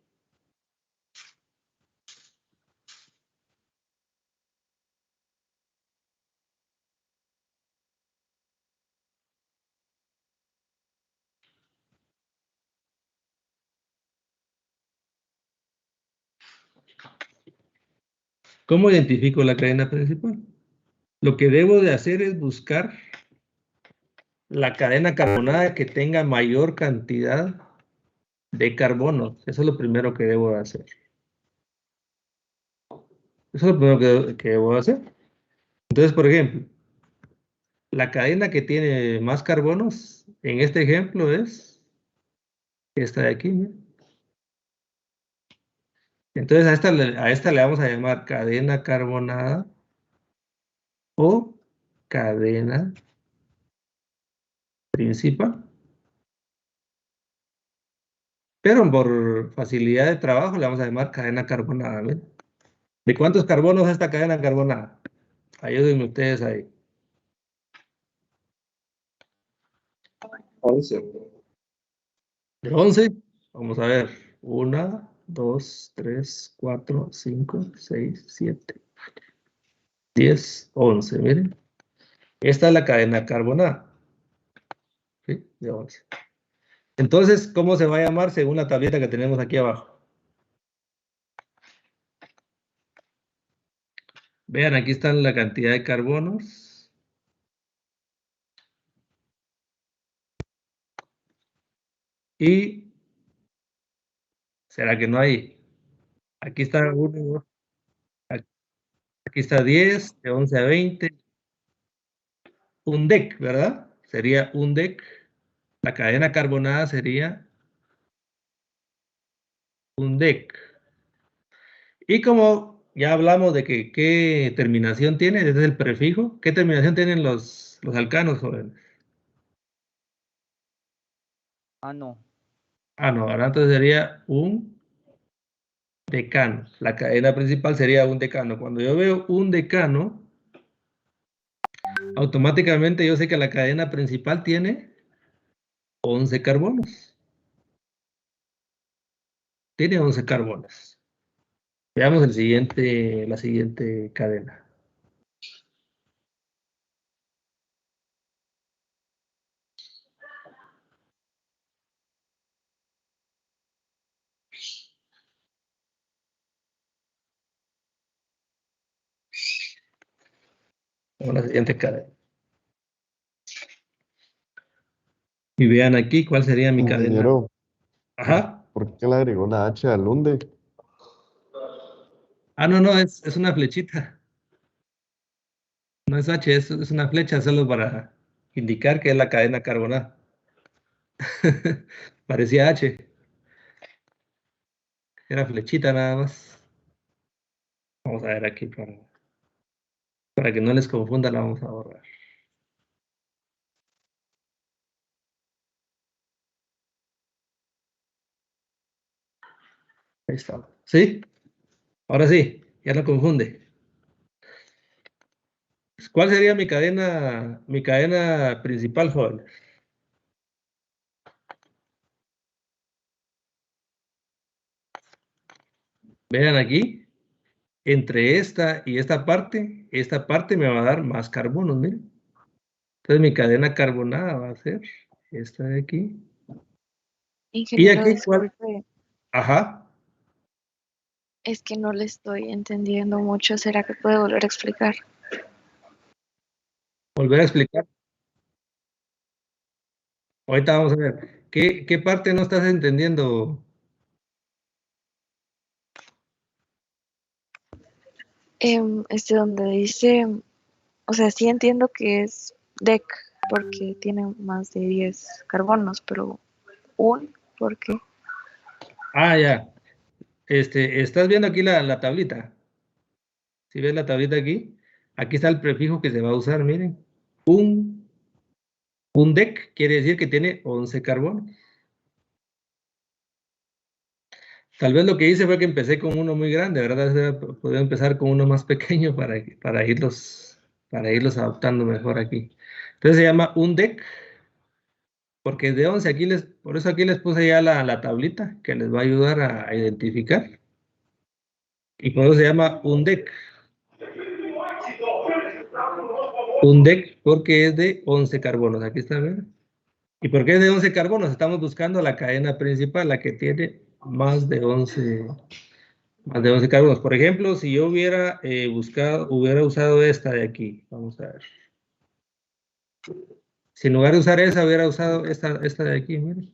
¿Cómo identifico la cadena principal? Lo que debo de hacer es buscar la cadena carbonada que tenga mayor cantidad de carbonos. Eso es lo primero que debo de hacer. Eso es lo primero que debo de hacer. Entonces, por ejemplo, la cadena que tiene más carbonos en este ejemplo es esta de aquí, ¿no? Entonces a esta le vamos a llamar cadena carbonada o cadena principal. Pero por facilidad de trabajo le vamos a llamar cadena carbonada, ¿ven? ¿De cuántos carbonos es esta cadena carbonada? Ayúdenme ustedes ahí. 11. De 11, vamos a ver. 1, 2, 3, 4, 5, 6, 7, 10, 11. Miren. Esta es la cadena carbonada. ¿Sí? De 11. Entonces, ¿cómo se va a llamar según la tableta que tenemos aquí abajo? Vean, aquí están la cantidad de carbonos. Y, ¿será que no hay? Aquí está 1, aquí está 10, de 11 a 20. Un DEC, ¿verdad? Sería un DEC. La cadena carbonada sería un DEC. Y como ya hablamos de que qué terminación tiene, ese es el prefijo. ¿Qué terminación tienen los alcanos, jóvenes? No. No, ahora entonces sería un decano. La cadena principal sería un decano. Cuando yo veo un decano, automáticamente yo sé que la cadena principal tiene 11 carbonos. Tiene 11 carbonos. Veamos la siguiente cadena. Vamos a la siguiente cadena. Y vean aquí cuál sería mi cadena. Ingeniero, Ajá. ¿por qué le agregó la H al UNDE? No, es una flechita. No es H, es una flecha solo para indicar que es la cadena carbonada. Parecía H. Era flechita nada más. Vamos a ver aquí para que no les confunda, la vamos a borrar. Ahí está. ¿Sí? Ahora sí, ya no confunde. ¿Cuál sería mi cadena principal, jóvenes? Vean aquí, entre esta y esta parte me va a dar más carbonos, miren. Entonces mi cadena carbonada va a ser esta de aquí. Y Ingeniero, aquí, ¿cuál? disculpe, Ajá. es que no le estoy entendiendo mucho. ¿Será que puede volver a explicar? Volver a explicar. Ahorita vamos a ver. ¿Qué parte no estás entendiendo? Donde dice, o sea, sí entiendo que es DEC porque tiene más de 10 carbonos, pero ¿por qué? Ah, ya. Estás viendo aquí la tablita. Si ves la tablita aquí, aquí está el prefijo que se va a usar, miren. Un DEC quiere decir que tiene 11 carbonos. Tal vez lo que hice fue que empecé con uno muy grande, ¿verdad? Podría empezar con uno más pequeño para irlos adaptando mejor aquí. Entonces se llama un DEC, porque es de 11. Por eso aquí les puse ya la tablita que les va a ayudar a identificar. Y por eso se llama un DEC. Un DEC porque es de 11 carbonos. Aquí está, ¿verdad? ¿Y por qué es de 11 carbonos? Estamos buscando la cadena principal, la que tiene más de 11 carbonos. Por ejemplo, si yo hubiera usado esta de aquí. Vamos a ver. Si en lugar de usar esa, hubiera usado esta de aquí, miren.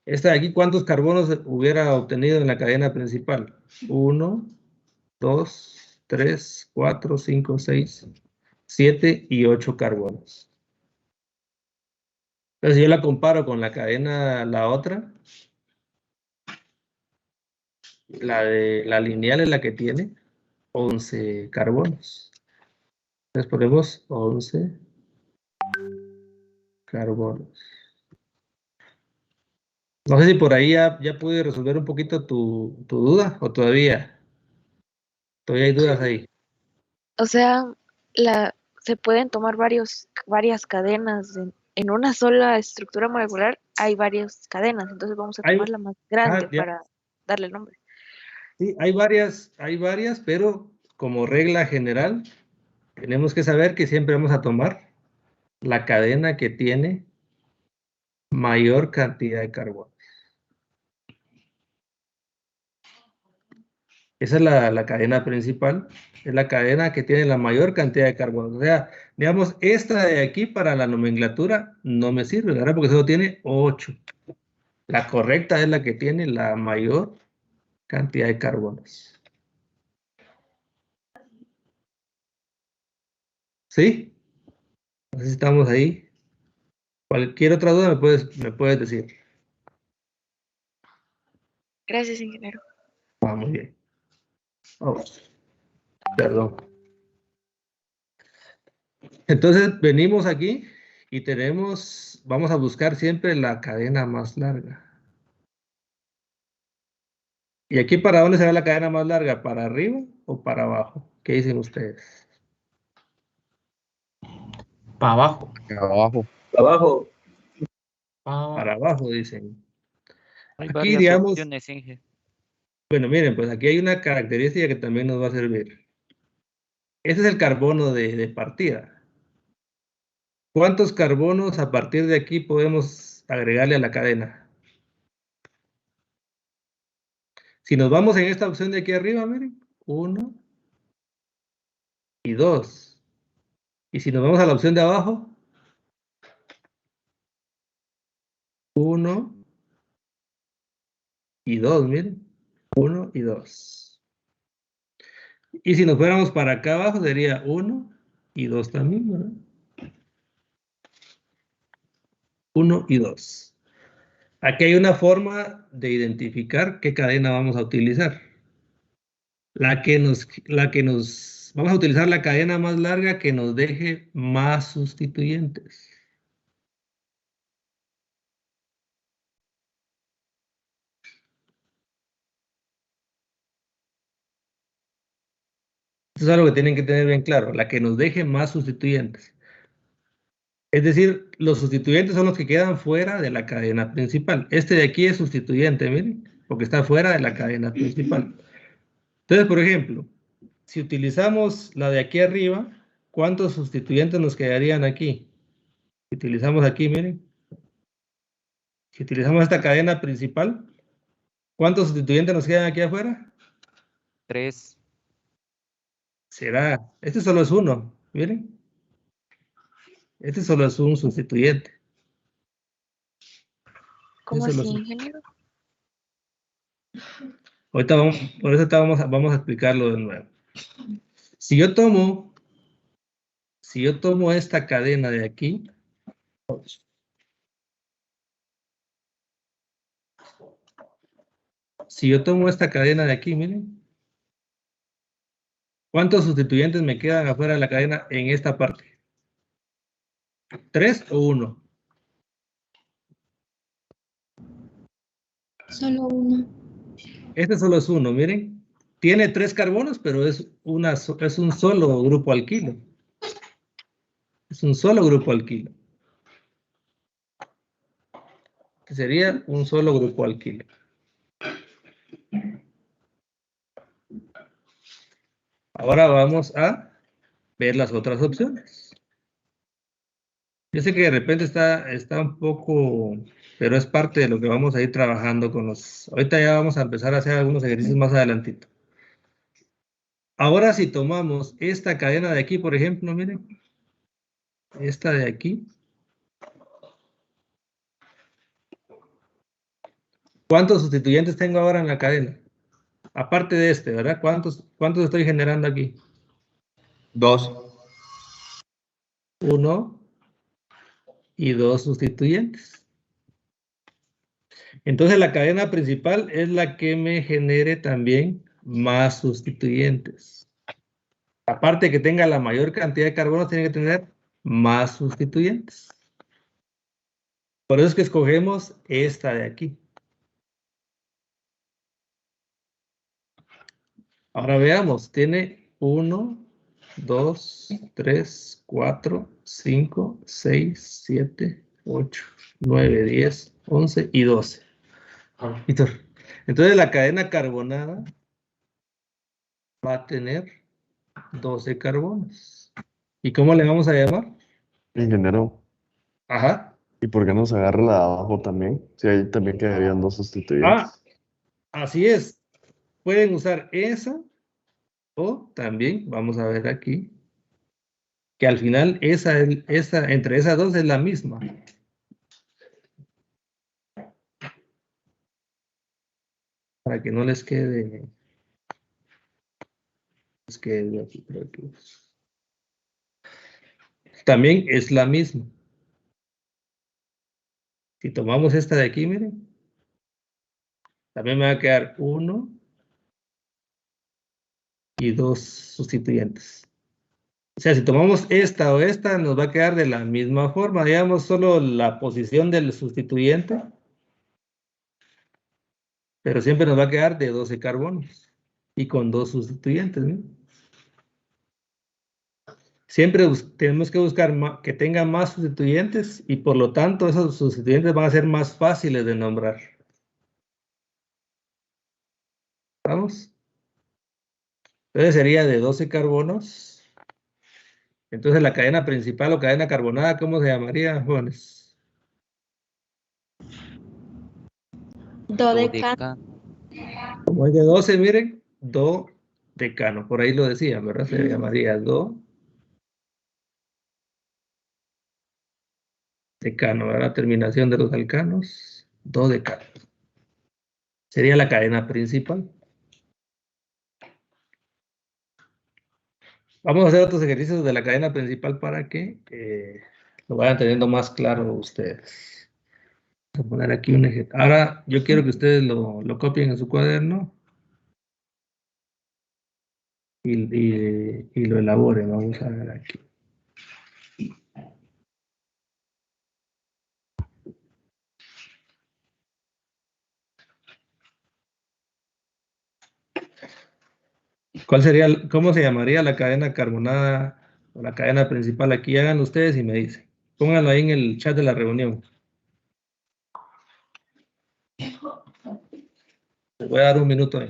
Esta de aquí, ¿cuántos carbonos hubiera obtenido en la cadena principal? 1, 2, 3, 4, 5, 6, 7 y 8 carbonos. Entonces, si yo la comparo con la cadena, la otra, la lineal es la que tiene 11 carbonos. Entonces ponemos 11 carbonos. No sé si por ahí ya pude resolver un poquito tu duda o todavía hay dudas ahí. O sea, se pueden tomar varias cadenas en una sola estructura molecular. Hay varias cadenas, entonces vamos a tomar la más grande para darle el nombre. Sí, hay varias, pero como regla general, tenemos que saber que siempre vamos a tomar la cadena que tiene mayor cantidad de carbono. Esa es la cadena principal, es la cadena que tiene la mayor cantidad de carbono. O sea, digamos, esta de aquí para la nomenclatura no me sirve, ¿verdad? Porque solo tiene 8. La correcta es la que tiene la mayor cantidad de carbonos. ¿Sí? No sé si estamos ahí. Cualquier otra duda me puedes decir. Gracias, ingeniero. Ah, muy bien. Vamos. Perdón. Entonces venimos aquí y vamos a buscar siempre la cadena más larga. ¿Y aquí para dónde será la cadena más larga? ¿Para arriba o para abajo? ¿Qué dicen ustedes? Para abajo. Abajo. Abajo. Para abajo, dicen. Hay Aquí, varias digamos, opciones, Inge. bueno, miren, pues aquí hay una característica que también nos va a servir. Este es el carbono de partida. ¿Cuántos carbonos a partir de aquí podemos agregarle a la cadena? Si nos vamos en esta opción de aquí arriba, miren, 1 y 2. Y si nos vamos a la opción de abajo, 1 y 2, miren, 1 y 2. Y si nos fuéramos para acá abajo, sería 1 y 2 también, ¿verdad? 1 y 2. Aquí hay una forma de identificar qué cadena vamos a utilizar. Vamos a utilizar la cadena más larga que nos deje más sustituyentes. Esto es algo que tienen que tener bien claro, la que nos deje más sustituyentes. Es decir, los sustituyentes son los que quedan fuera de la cadena principal. Este de aquí es sustituyente, miren, porque está fuera de la cadena principal. Entonces, por ejemplo, si utilizamos la de aquí arriba, ¿cuántos sustituyentes nos quedarían aquí? Si utilizamos aquí, miren. Si utilizamos esta cadena principal, ¿cuántos sustituyentes nos quedan aquí afuera? 3. Será, este solo es uno, miren. Este solo es un sustituyente. ¿Cómo Este solo así, es un- ingeniero? Ahorita vamos, por eso vamos a explicarlo de nuevo. Si yo tomo esta cadena de aquí, si yo tomo esta cadena de aquí, miren, ¿cuántos sustituyentes me quedan afuera de la cadena en esta parte? ¿3 o 1? Solo uno. Este solo es uno, miren. Tiene 3 carbonos, pero es un solo grupo alquilo. Es un solo grupo alquilo. Que sería un solo grupo alquilo. Ahora vamos a ver las otras opciones. Yo sé que de repente está un poco, pero es parte de lo que vamos a ir trabajando con los... Ahorita ya vamos a empezar a hacer algunos ejercicios más adelantito. Ahora si tomamos esta cadena de aquí, por ejemplo, miren. Esta de aquí. ¿Cuántos sustituyentes tengo ahora en la cadena? Aparte de este, ¿verdad? ¿Cuántos estoy generando aquí? 2. 1 y 2 sustituyentes. Entonces la cadena principal es la que me genere también más sustituyentes. Aparte que tenga la mayor cantidad de carbonos, tiene que tener más sustituyentes. Por eso es que escogemos esta de aquí. Ahora veamos, tiene 1, 2, 3, 4, 5, 6, 7, 8, 9, 10, 11 y 12. Víctor. Entonces la cadena carbonada va a tener 12 carbonos. ¿Y cómo le vamos a llamar? Ingeniero, Ajá. ¿y por qué no se agarra la de abajo también? Si ahí también quedarían 2 sustituyentes. Así es. Pueden usar esa o también, vamos a ver aquí, que al final entre esas dos es la misma. Para que no les quede... aquí, por aquí. También es la misma. Si tomamos esta de aquí, miren, también me va a quedar 1 y 2 sustituyentes. O sea, si tomamos esta o esta, nos va a quedar de la misma forma. Digamos, solo la posición del sustituyente. Pero siempre nos va a quedar de 12 carbonos. Y con 2 sustituyentes, ¿no? Siempre tenemos que buscar que tenga más sustituyentes y por lo tanto esos sustituyentes van a ser más fáciles de nombrar. ¿Vamos? Entonces sería de 12 carbonos. Entonces la cadena principal o cadena carbonada, ¿cómo se llamaría, jóvenes? Dodecano. Como es de 12, miren, dodecano. Por ahí lo decían, ¿verdad? Se llamaría dodecano, ¿verdad? Terminación de los alcanos, dodecano. Sería la cadena principal. Vamos a hacer otros ejercicios de la cadena principal para que lo vayan teniendo más claro ustedes. Vamos a poner aquí un ejemplo. Ahora yo quiero que ustedes lo copien en su cuaderno y lo elaboren. Vamos a ver aquí. ¿Cuál sería, cómo se llamaría la cadena carbonada o la cadena principal? Aquí hagan ustedes y me dicen. Pónganlo ahí en el chat de la reunión. Les voy a dar un minuto ahí.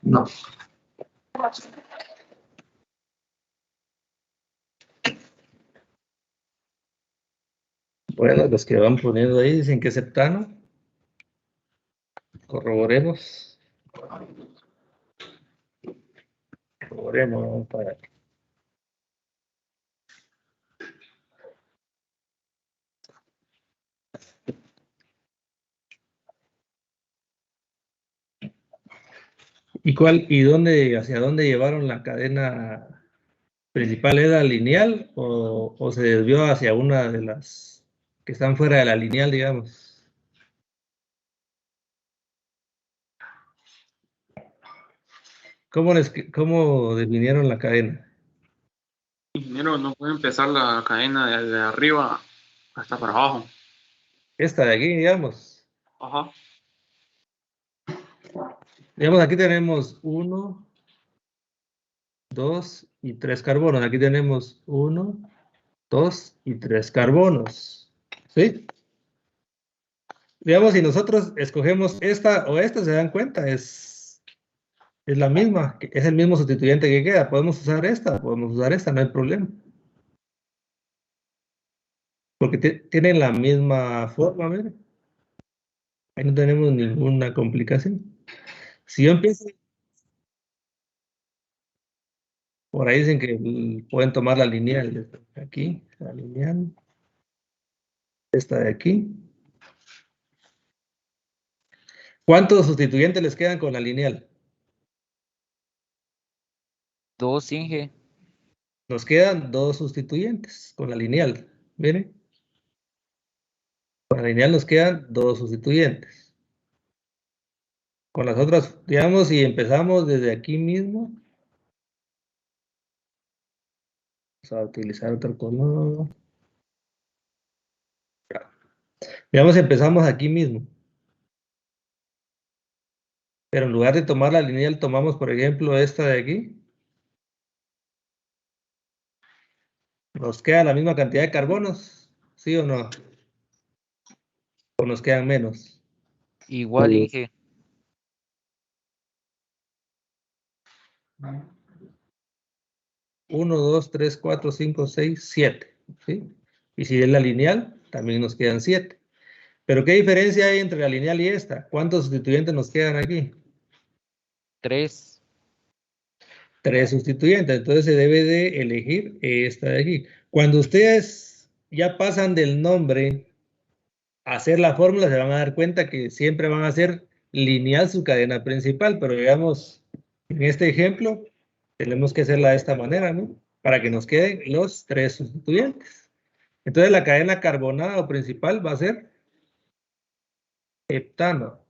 No. Bueno, los que van poniendo ahí dicen que es heptano. Corroboremos. Corroboremos para que. Hacia dónde llevaron la cadena principal? ¿Era lineal o se desvió hacia una de las que están fuera de la lineal, digamos? ¿Cómo definieron la cadena? Ingeniero, no puede empezar la cadena de arriba hasta para abajo. Esta de aquí, digamos. Ajá. Digamos, aquí tenemos 1, 2 y 3 carbonos. Aquí tenemos 1, 2 y 3 carbonos. ¿Sí? Digamos, si nosotros escogemos esta o esta, se dan cuenta, es la misma, es el mismo sustituyente que queda. Podemos usar esta, no hay problema. Porque tienen la misma forma, miren. Ahí no tenemos ninguna complicación. Si yo empiezo, por ahí dicen que pueden tomar la lineal. Aquí, la lineal. Esta de aquí. ¿Cuántos sustituyentes les quedan con la lineal? 2, Inge. Nos quedan 2 sustituyentes con la lineal. Miren. Con la lineal nos quedan 2 sustituyentes. Con las otras, digamos, si empezamos desde aquí mismo, vamos a utilizar otro color. Digamos, empezamos aquí mismo. Pero en lugar de tomar la lineal, tomamos, por ejemplo, esta de aquí. ¿Nos queda la misma cantidad de carbonos? ¿Sí o no? ¿O nos quedan menos? Igual, Inge. 1, 2, 3, 4, 5, 6, 7. ¿Sí? Y si es la lineal, también nos quedan 7. Pero ¿qué diferencia hay entre la lineal y esta? ¿Cuántos sustituyentes nos quedan aquí? 3. 3 sustituyentes. Entonces se debe de elegir esta de aquí. Cuando ustedes ya pasan del nombre a hacer la fórmula, se van a dar cuenta que siempre van a ser lineal su cadena principal. Pero digamos, en este ejemplo, tenemos que hacerla de esta manera, ¿no? Para que nos queden los 3 sustituyentes. Entonces la cadena carbonada o principal va a ser heptano.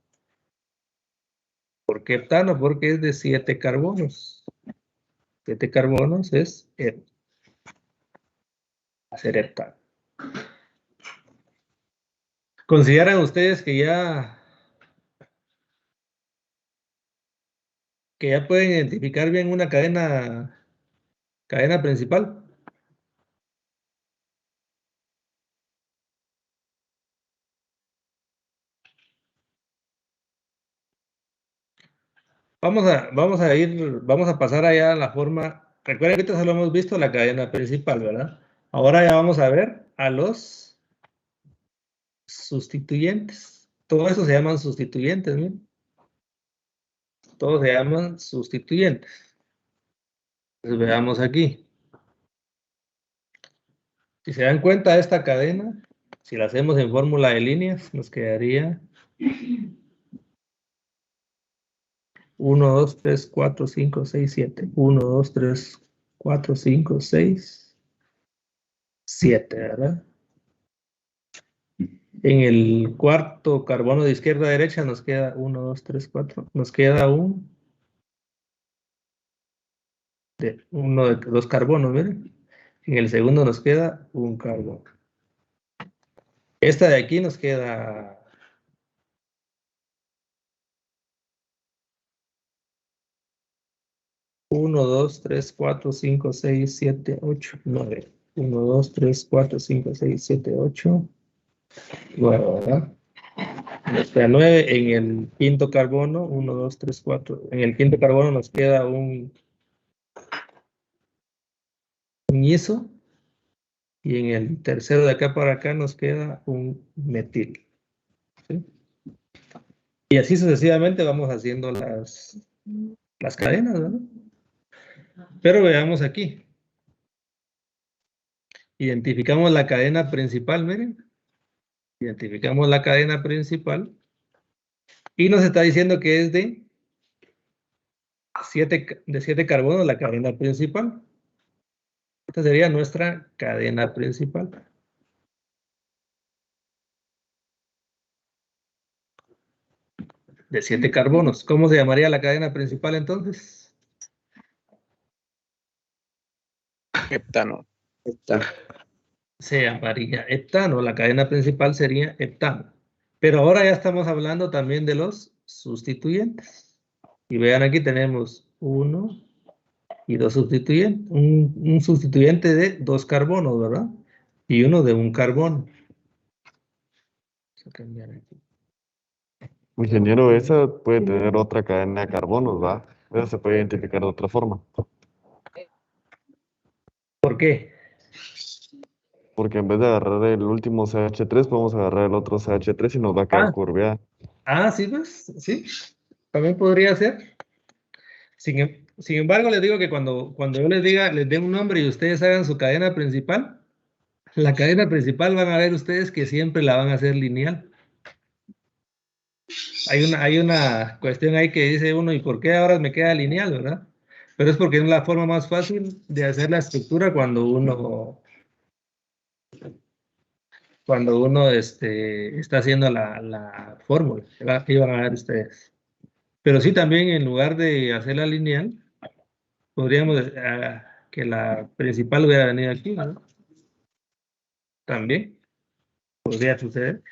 ¿Por qué heptano? Porque es de 7 carbonos. 7 carbonos es hacer heptano. ¿Consideran ustedes que ya pueden identificar bien una cadena principal? Vamos a pasar allá a la forma. Recuerden que ahorita solo hemos visto la cadena principal, ¿verdad? Ahora ya vamos a ver a los sustituyentes. Todo eso se llaman sustituyentes, ¿no? Todos se llaman sustituyentes. Entonces veamos aquí. Si se dan cuenta de esta cadena, si la hacemos en fórmula de líneas, nos quedaría 1, 2, 3, 4, 5, 6, 7. 1, 2, 3, 4, 5, 6, 7, ¿verdad? En el cuarto carbono de izquierda a derecha nos queda 1, 2, 3, 4. Nos queda uno de dos carbonos, miren. En el segundo nos queda un carbono. Esta de aquí nos queda 1, 2, 3, 4, 5, 6, 7, 8, 9. 1, 2, 3, 4, 5, 6, 7, 8, 9, ¿verdad? Nos queda 9 en el quinto carbono. 1, 2, 3, 4. En el quinto carbono nos queda un iso. Y en el tercero de acá para acá nos queda un metil. ¿Sí? Y así sucesivamente vamos haciendo las cadenas, ¿verdad? Pero veamos aquí. Identificamos la cadena principal, miren. Identificamos la cadena principal. Y nos está diciendo que es de 7 carbonos la cadena principal. Esta sería nuestra cadena principal. De 7 carbonos. ¿Cómo se llamaría la cadena principal entonces? Heptano. Se llamaría heptano. La cadena principal sería heptano. Pero ahora ya estamos hablando también de los sustituyentes. Y vean, aquí tenemos 1 y 2 sustituyentes. Un sustituyente de 2 carbonos, ¿verdad? Y uno de un carbono. Vamos a cambiar aquí. Ingeniero, esa puede tener otra cadena de carbonos, ¿va? Esa se puede identificar de otra forma. ¿Por qué? Porque en vez de agarrar el último CH3, podemos agarrar el otro CH3 y nos va a quedar curveada. Sí, pues, sí. También podría ser. Sin embargo, les digo que cuando yo les dé un nombre y ustedes hagan su cadena principal, la cadena principal van a ver ustedes que siempre la van a hacer lineal. Hay una cuestión ahí que dice uno, ¿y por qué ahora me queda lineal, verdad? Pero es porque es la forma más fácil de hacer la estructura cuando uno está haciendo la fórmula. Ahí van a ver ustedes. Pero sí, también en lugar de hacerla lineal, podríamos que la principal hubiera venido aquí, ¿no? También podría suceder.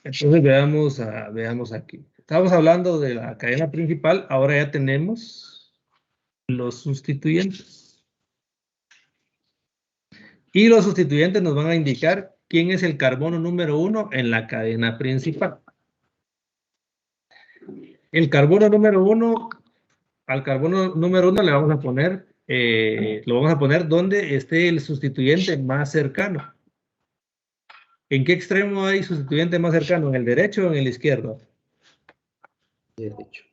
Entonces veamos aquí. Estamos hablando de la cadena principal, ahora ya tenemos los sustituyentes. Y los sustituyentes nos van a indicar quién es el carbono número 1 en la cadena principal. El carbono número 1, al carbono número 1 le vamos a poner, lo vamos a poner donde esté el sustituyente más cercano. ¿En qué extremo hay sustituyente más cercano? ¿En el derecho o en el izquierdo? Derecho.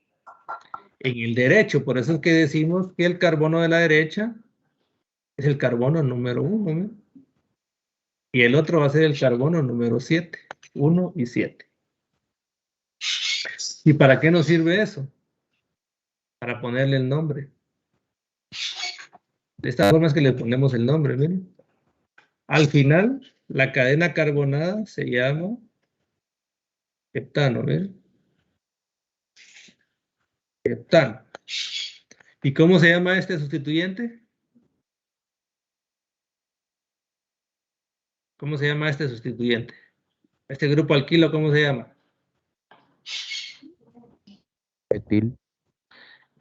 En el derecho, por eso es que decimos que el carbono de la derecha es el carbono número 1, ¿no? Y el otro va a ser el carbono número 7, 1 y 7. ¿Y para qué nos sirve eso? Para ponerle el nombre. De esta forma es que le ponemos el nombre, miren. Al final, la cadena carbonada se llama heptano, miren. Heptano. ¿Y cómo se llama este sustituyente? ¿Cómo se llama este sustituyente? Este grupo alquilo, ¿cómo se llama? Metil.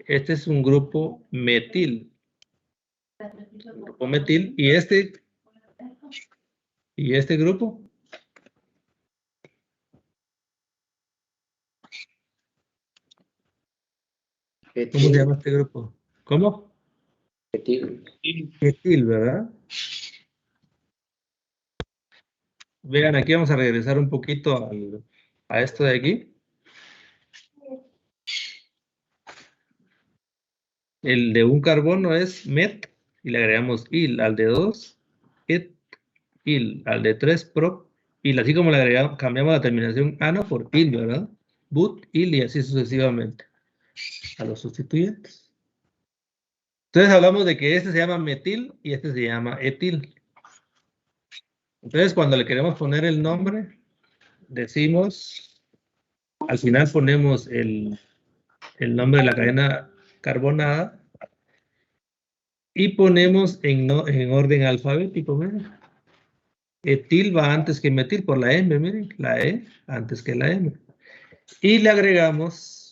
Este es un grupo metil. Grupo metil. Y este grupo. ¿Cómo se llama este grupo? ¿Cómo? Etil, ¿verdad? Vean, aquí vamos a regresar un poquito a esto de aquí. El de un carbono es met y le agregamos il. Al de 2, et, il. Al de 3, prop. Y así como le agregamos, cambiamos la terminación ano por il, ¿verdad? But, il y así sucesivamente. A los sustituyentes. Entonces hablamos de que este se llama metil y este se llama etil. Entonces cuando le queremos poner el nombre, decimos, al final ponemos el nombre de la cadena carbonada y ponemos en orden alfabético, miren. Etil va antes que metil por la M, miren, la E antes que la M. Y le agregamos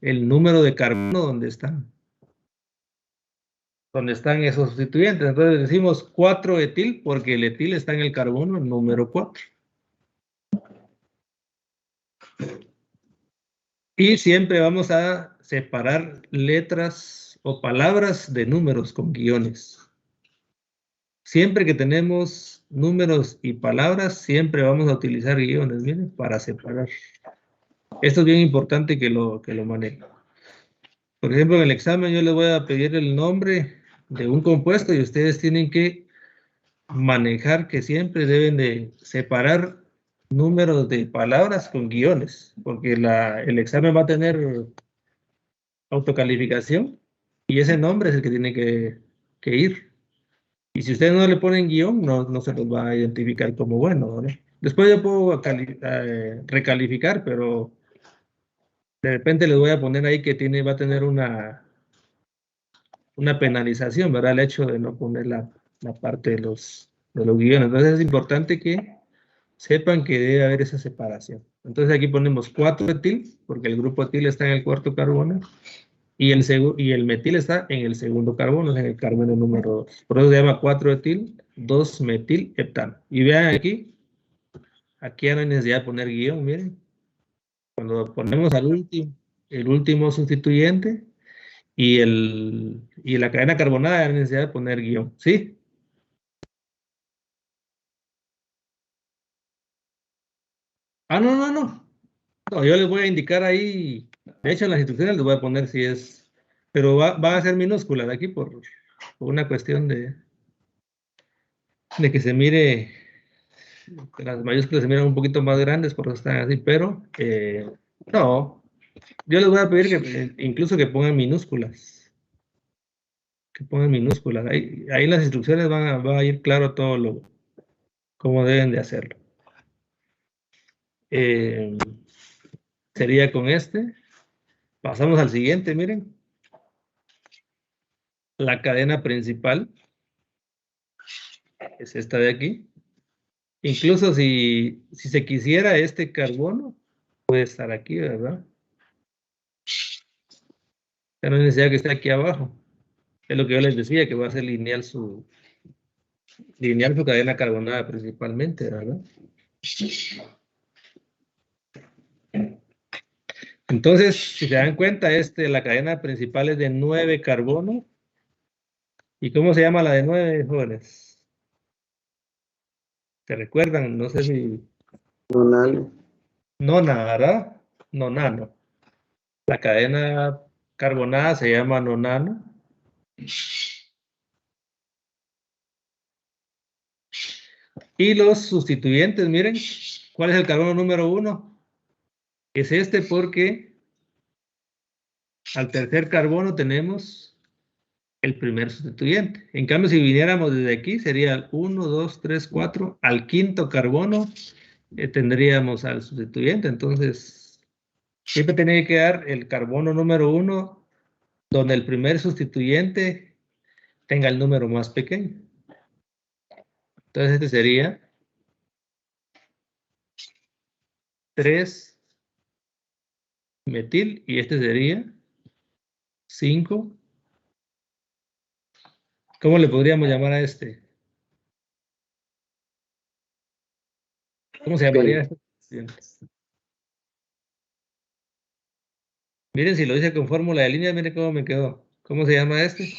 el número de carbono donde están esos sustituyentes. Entonces decimos 4-etil porque el etil está en el carbono número 4. Y siempre vamos a separar letras o palabras de números con guiones. Siempre que tenemos números y palabras, siempre vamos a utilizar guiones, miren, para separar. Esto es bien importante que lo manejen. Por ejemplo, en el examen yo les voy a pedir el nombre de un compuesto y ustedes tienen que manejar que siempre deben de separar números de palabras con guiones, porque el examen va a tener autocalificación y ese nombre es el que tiene que ir. Y si ustedes no le ponen guión, no se los va a identificar como bueno, ¿no? Después yo puedo recalificar, pero de repente les voy a poner ahí que va a tener una penalización, ¿verdad? El hecho de no poner la parte de los guiones. Entonces es importante que sepan que debe haber esa separación. Entonces aquí ponemos 4-etil, porque el grupo etil está en el cuarto carbono, y el metil está en el segundo carbono, en el carbono número 2. Por eso se llama 4-etil, 2-metil heptano. Y vean aquí ya no hay necesidad de poner guión, miren. Cuando ponemos el último sustituyente, y la cadena carbonada hay necesidad de poner guión, ¿sí? No, yo les voy a indicar ahí, de hecho en las instrucciones les voy a poner si es, pero va a ser minúscula de aquí por una cuestión de que se mire, que las mayúsculas se miran un poquito más grandes, por eso están así, pero no, yo les voy a pedir que incluso que pongan minúsculas. Ahí en las instrucciones va a ir claro todo cómo deben de hacerlo. Sería con este. Pasamos al siguiente, miren. La cadena principal es esta de aquí. Incluso si se quisiera este carbono, puede estar aquí, ¿verdad? Ya no es necesidad que esté aquí abajo. Es lo que yo les decía, que va a ser lineal su cadena carbonada principalmente, ¿verdad? Entonces, si se dan cuenta, la cadena principal es de 9 carbono. ¿Y cómo se llama la de 9, jóvenes? ¿Se recuerdan? No sé si... Nonano. Nona, ¿verdad? Nonano. La cadena carbonada se llama nonano. Y los sustituyentes, miren, ¿cuál es el carbono número 1? Es este porque al tercer carbono tenemos el primer sustituyente. En cambio, si viniéramos desde aquí, sería el 1, 2, 3, 4. Al quinto carbono tendríamos al sustituyente. Entonces, siempre tiene que dar el carbono número 1 donde el primer sustituyente tenga el número más pequeño. Entonces, este sería 3, metil, y este sería 5. ¿Cómo le podríamos llamar a este? ¿Cómo se llamaría este? Miren, si lo hice con fórmula de línea, miren cómo me quedó. ¿Cómo se llama este?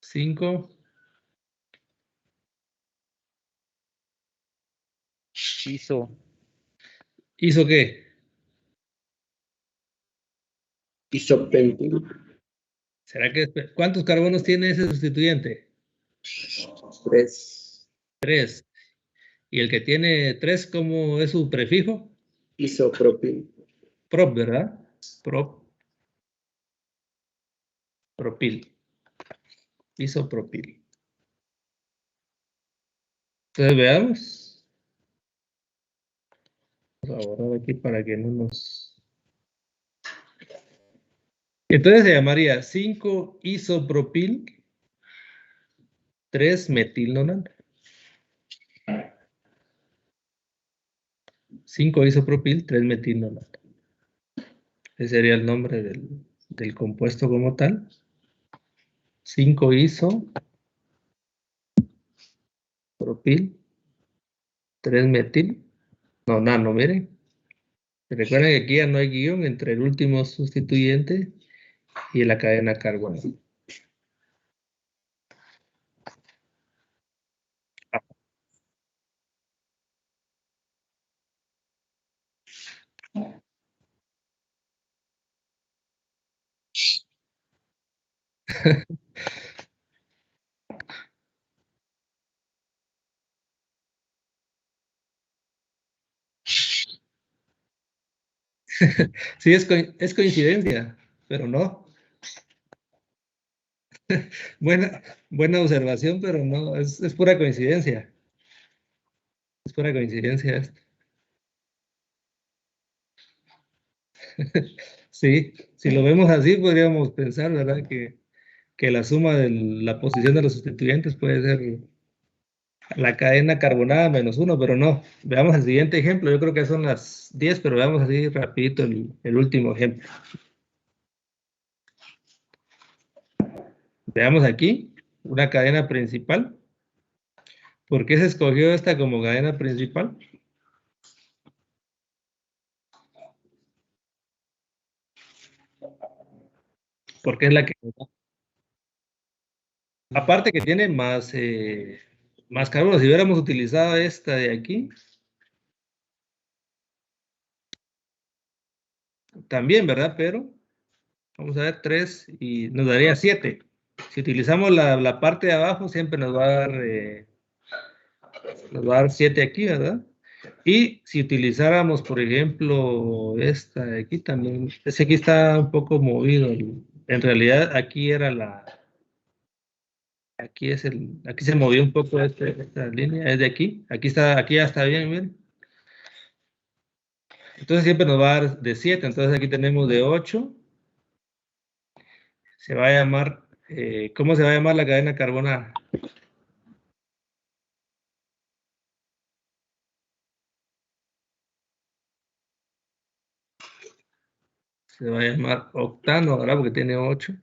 5. Iso. ¿Hizo qué? Isopentil. ¿Será que cuántos carbonos tiene ese sustituyente? 3. 3. ¿Y el que tiene 3, cómo es su prefijo? Isopropil. Prop, ¿verdad? Propil. Isopropil. Entonces veamos. Vamos a borrar aquí para que no nos... Entonces se llamaría 5 isopropil 3 metilnonano. 5 isopropil 3 metilnonano. Ese sería el nombre del compuesto como tal. 5 isopropil 3 metil. No, nano, miren. Recuerden que aquí ya no hay guión entre el último sustituyente y la cadena carbónica. Sí, es coincidencia, pero no. Buena observación, pero no, es pura coincidencia. Es pura coincidencia esto. Sí, si lo vemos así, podríamos pensar, ¿verdad? Que la suma de la posición de los sustituyentes puede ser la cadena carbonada menos 1, pero no. Veamos el siguiente ejemplo. Yo creo que son las 10, pero veamos así rapidito el último ejemplo. Veamos aquí una cadena principal. ¿Por qué se escogió esta como cadena principal? Porque es la que... Aparte que tiene más carbono. Si hubiéramos utilizado esta de aquí, también, ¿verdad? Pero vamos a ver 3 y nos daría 7. Si utilizamos la parte de abajo, siempre nos va a dar 7 aquí, ¿verdad? Y si utilizáramos, por ejemplo, esta de aquí también, ese aquí está un poco movido. En realidad, aquí era aquí se movió un poco esta línea, es de aquí. Aquí ya está bien, miren. Entonces siempre nos va a dar de 7, entonces aquí tenemos de 8. Se va a llamar, ¿cómo se va a llamar la cadena carbonada? Se va a llamar octano, ¿verdad? Porque tiene 8.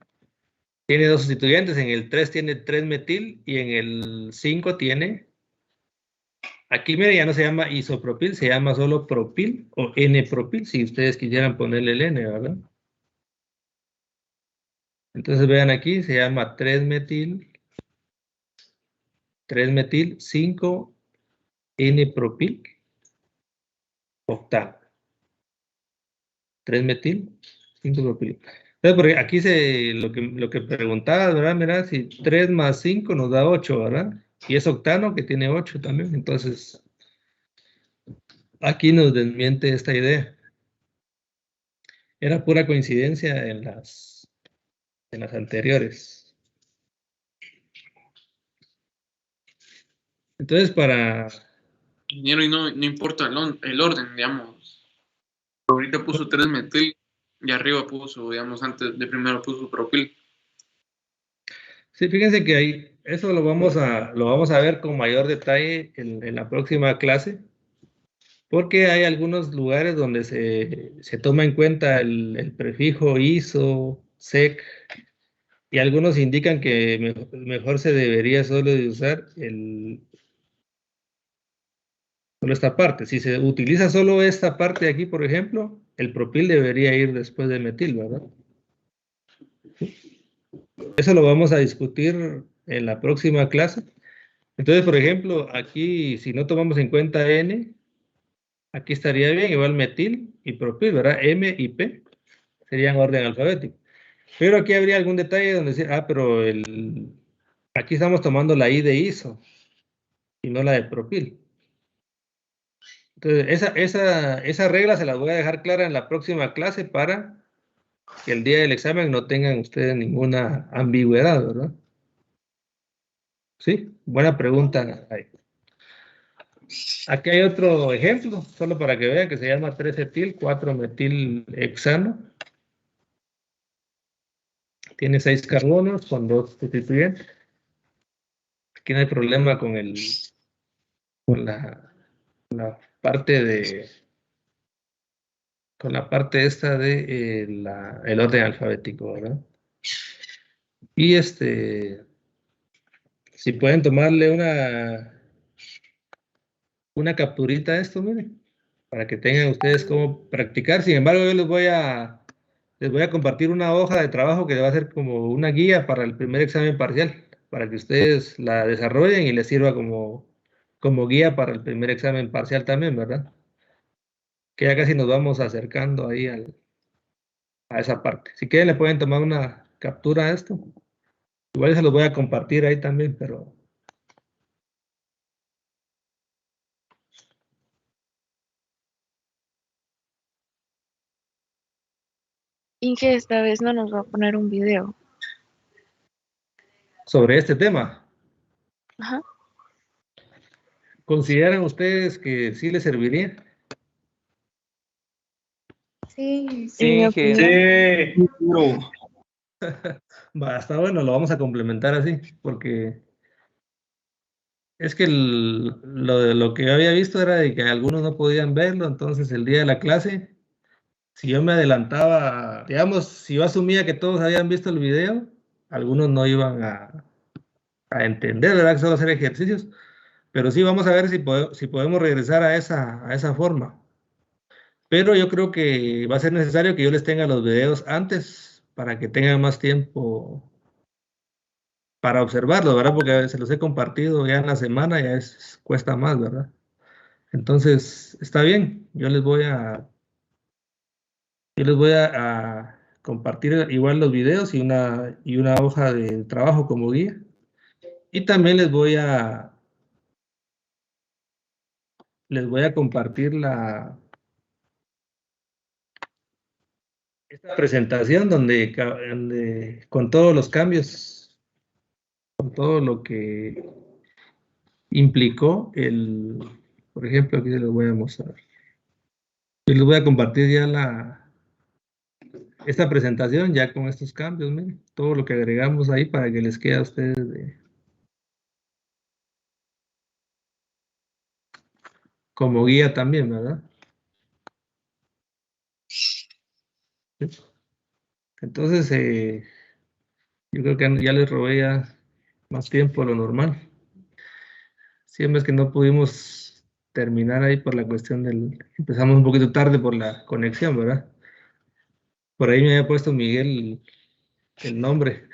Tiene 2 sustituyentes, en el 3 tiene 3 metil y en el 5 tiene... Aquí, mire, ya no se llama isopropil, se llama solo propil o N-propil, si ustedes quisieran ponerle el N, ¿verdad? Entonces vean aquí, se llama 3-metil, 5-N-propil, octano. 3-metil, 5-propil. Entonces, porque aquí lo que preguntaba, ¿verdad? Mira, si 3 más 5 nos da 8, ¿verdad? Y es octano que tiene 8 también, entonces aquí nos desmiente esta idea. Era pura coincidencia en las anteriores. Entonces, para... Ingeniero, y no importa el orden, digamos. Ahorita puso 3 metil y arriba puso, digamos, antes de primero puso propil. Sí, fíjense que ahí, eso lo vamos a ver con mayor detalle en la próxima clase, porque hay algunos lugares donde se toma en cuenta el prefijo ISO, SEC, y algunos indican que mejor se debería solo de usar solo esta parte. Si se utiliza solo esta parte de aquí, por ejemplo, el propil debería ir después del metil, ¿verdad? Eso lo vamos a discutir en la próxima clase. Entonces, por ejemplo, aquí, si no tomamos en cuenta N, aquí estaría bien, igual metil y propil, ¿verdad? M y P serían orden alfabético. Pero aquí habría algún detalle donde decir, pero aquí estamos tomando la I de ISO y no la de propil. Entonces, esa regla se las voy a dejar clara en la próxima clase para que el día del examen no tengan ustedes ninguna ambigüedad, ¿verdad? Sí, buena pregunta. Aquí hay otro ejemplo, solo para que vean, que se llama 3-etil, 4-metil-hexano. Tiene 6 carbonos con 2 sustituyentes. Aquí no hay problema con la parte con la parte esta de el orden alfabético, ¿verdad? Y si pueden tomarle una capturita a esto, miren, para que tengan ustedes cómo practicar. Sin embargo, yo les voy a compartir una hoja de trabajo que va a ser como una guía para el primer examen parcial, para que ustedes la desarrollen y les sirva como guía para el primer examen parcial también, ¿verdad? Que ya casi nos vamos acercando ahí a esa parte. Si quieren le pueden tomar una captura a esto. Igual se los voy a compartir ahí también, pero... Inge esta vez no nos va a poner un video. Sobre este tema. Ajá. ¿Consideran ustedes que sí les serviría? Sí, Sí, Inge. Sí, puro. Está bueno, lo vamos a complementar así, porque es que lo que yo había visto era de que algunos no podían verlo, entonces el día de la clase, si yo me adelantaba, digamos, si yo asumía que todos habían visto el video, algunos no iban a entender, ¿verdad? Que solo hacer ejercicios, pero sí vamos a ver si podemos regresar a esa forma. Pero yo creo que va a ser necesario que yo les tenga los videos antes para que tengan más tiempo para observarlo, ¿verdad? Porque se los he compartido ya en la semana, ya cuesta más, ¿verdad? Entonces, está bien, yo les voy a compartir igual los videos y una hoja de trabajo como guía. Y también les voy a compartir esta presentación donde con todos los cambios, con todo lo que implicó por ejemplo, aquí se los voy a mostrar. Yo les voy a compartir ya esta presentación ya con estos cambios, miren, todo lo que agregamos ahí para que les quede a ustedes como guía también, ¿verdad? Entonces, yo creo que ya les robé ya más tiempo de lo normal. Siempre es que no pudimos terminar ahí por la cuestión empezamos un poquito tarde por la conexión, ¿verdad? Por ahí me había puesto Miguel el nombre.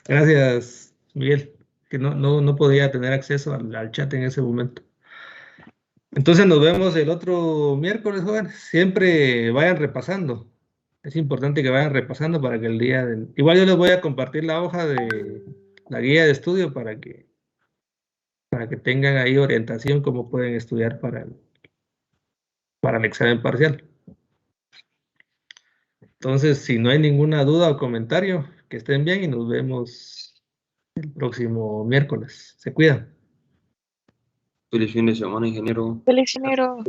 Gracias, Miguel, que no podía tener acceso al chat en ese momento. Entonces nos vemos el otro miércoles, jóvenes. Siempre vayan repasando. Es importante que vayan repasando para que el día del... Igual yo les voy a compartir la hoja de la guía de estudio para que tengan ahí orientación cómo pueden estudiar para el examen parcial. Entonces, si no hay ninguna duda o comentario, que estén bien y nos vemos el próximo miércoles. Se cuidan. Feliz fin de semana, ingeniero. Feliz enero.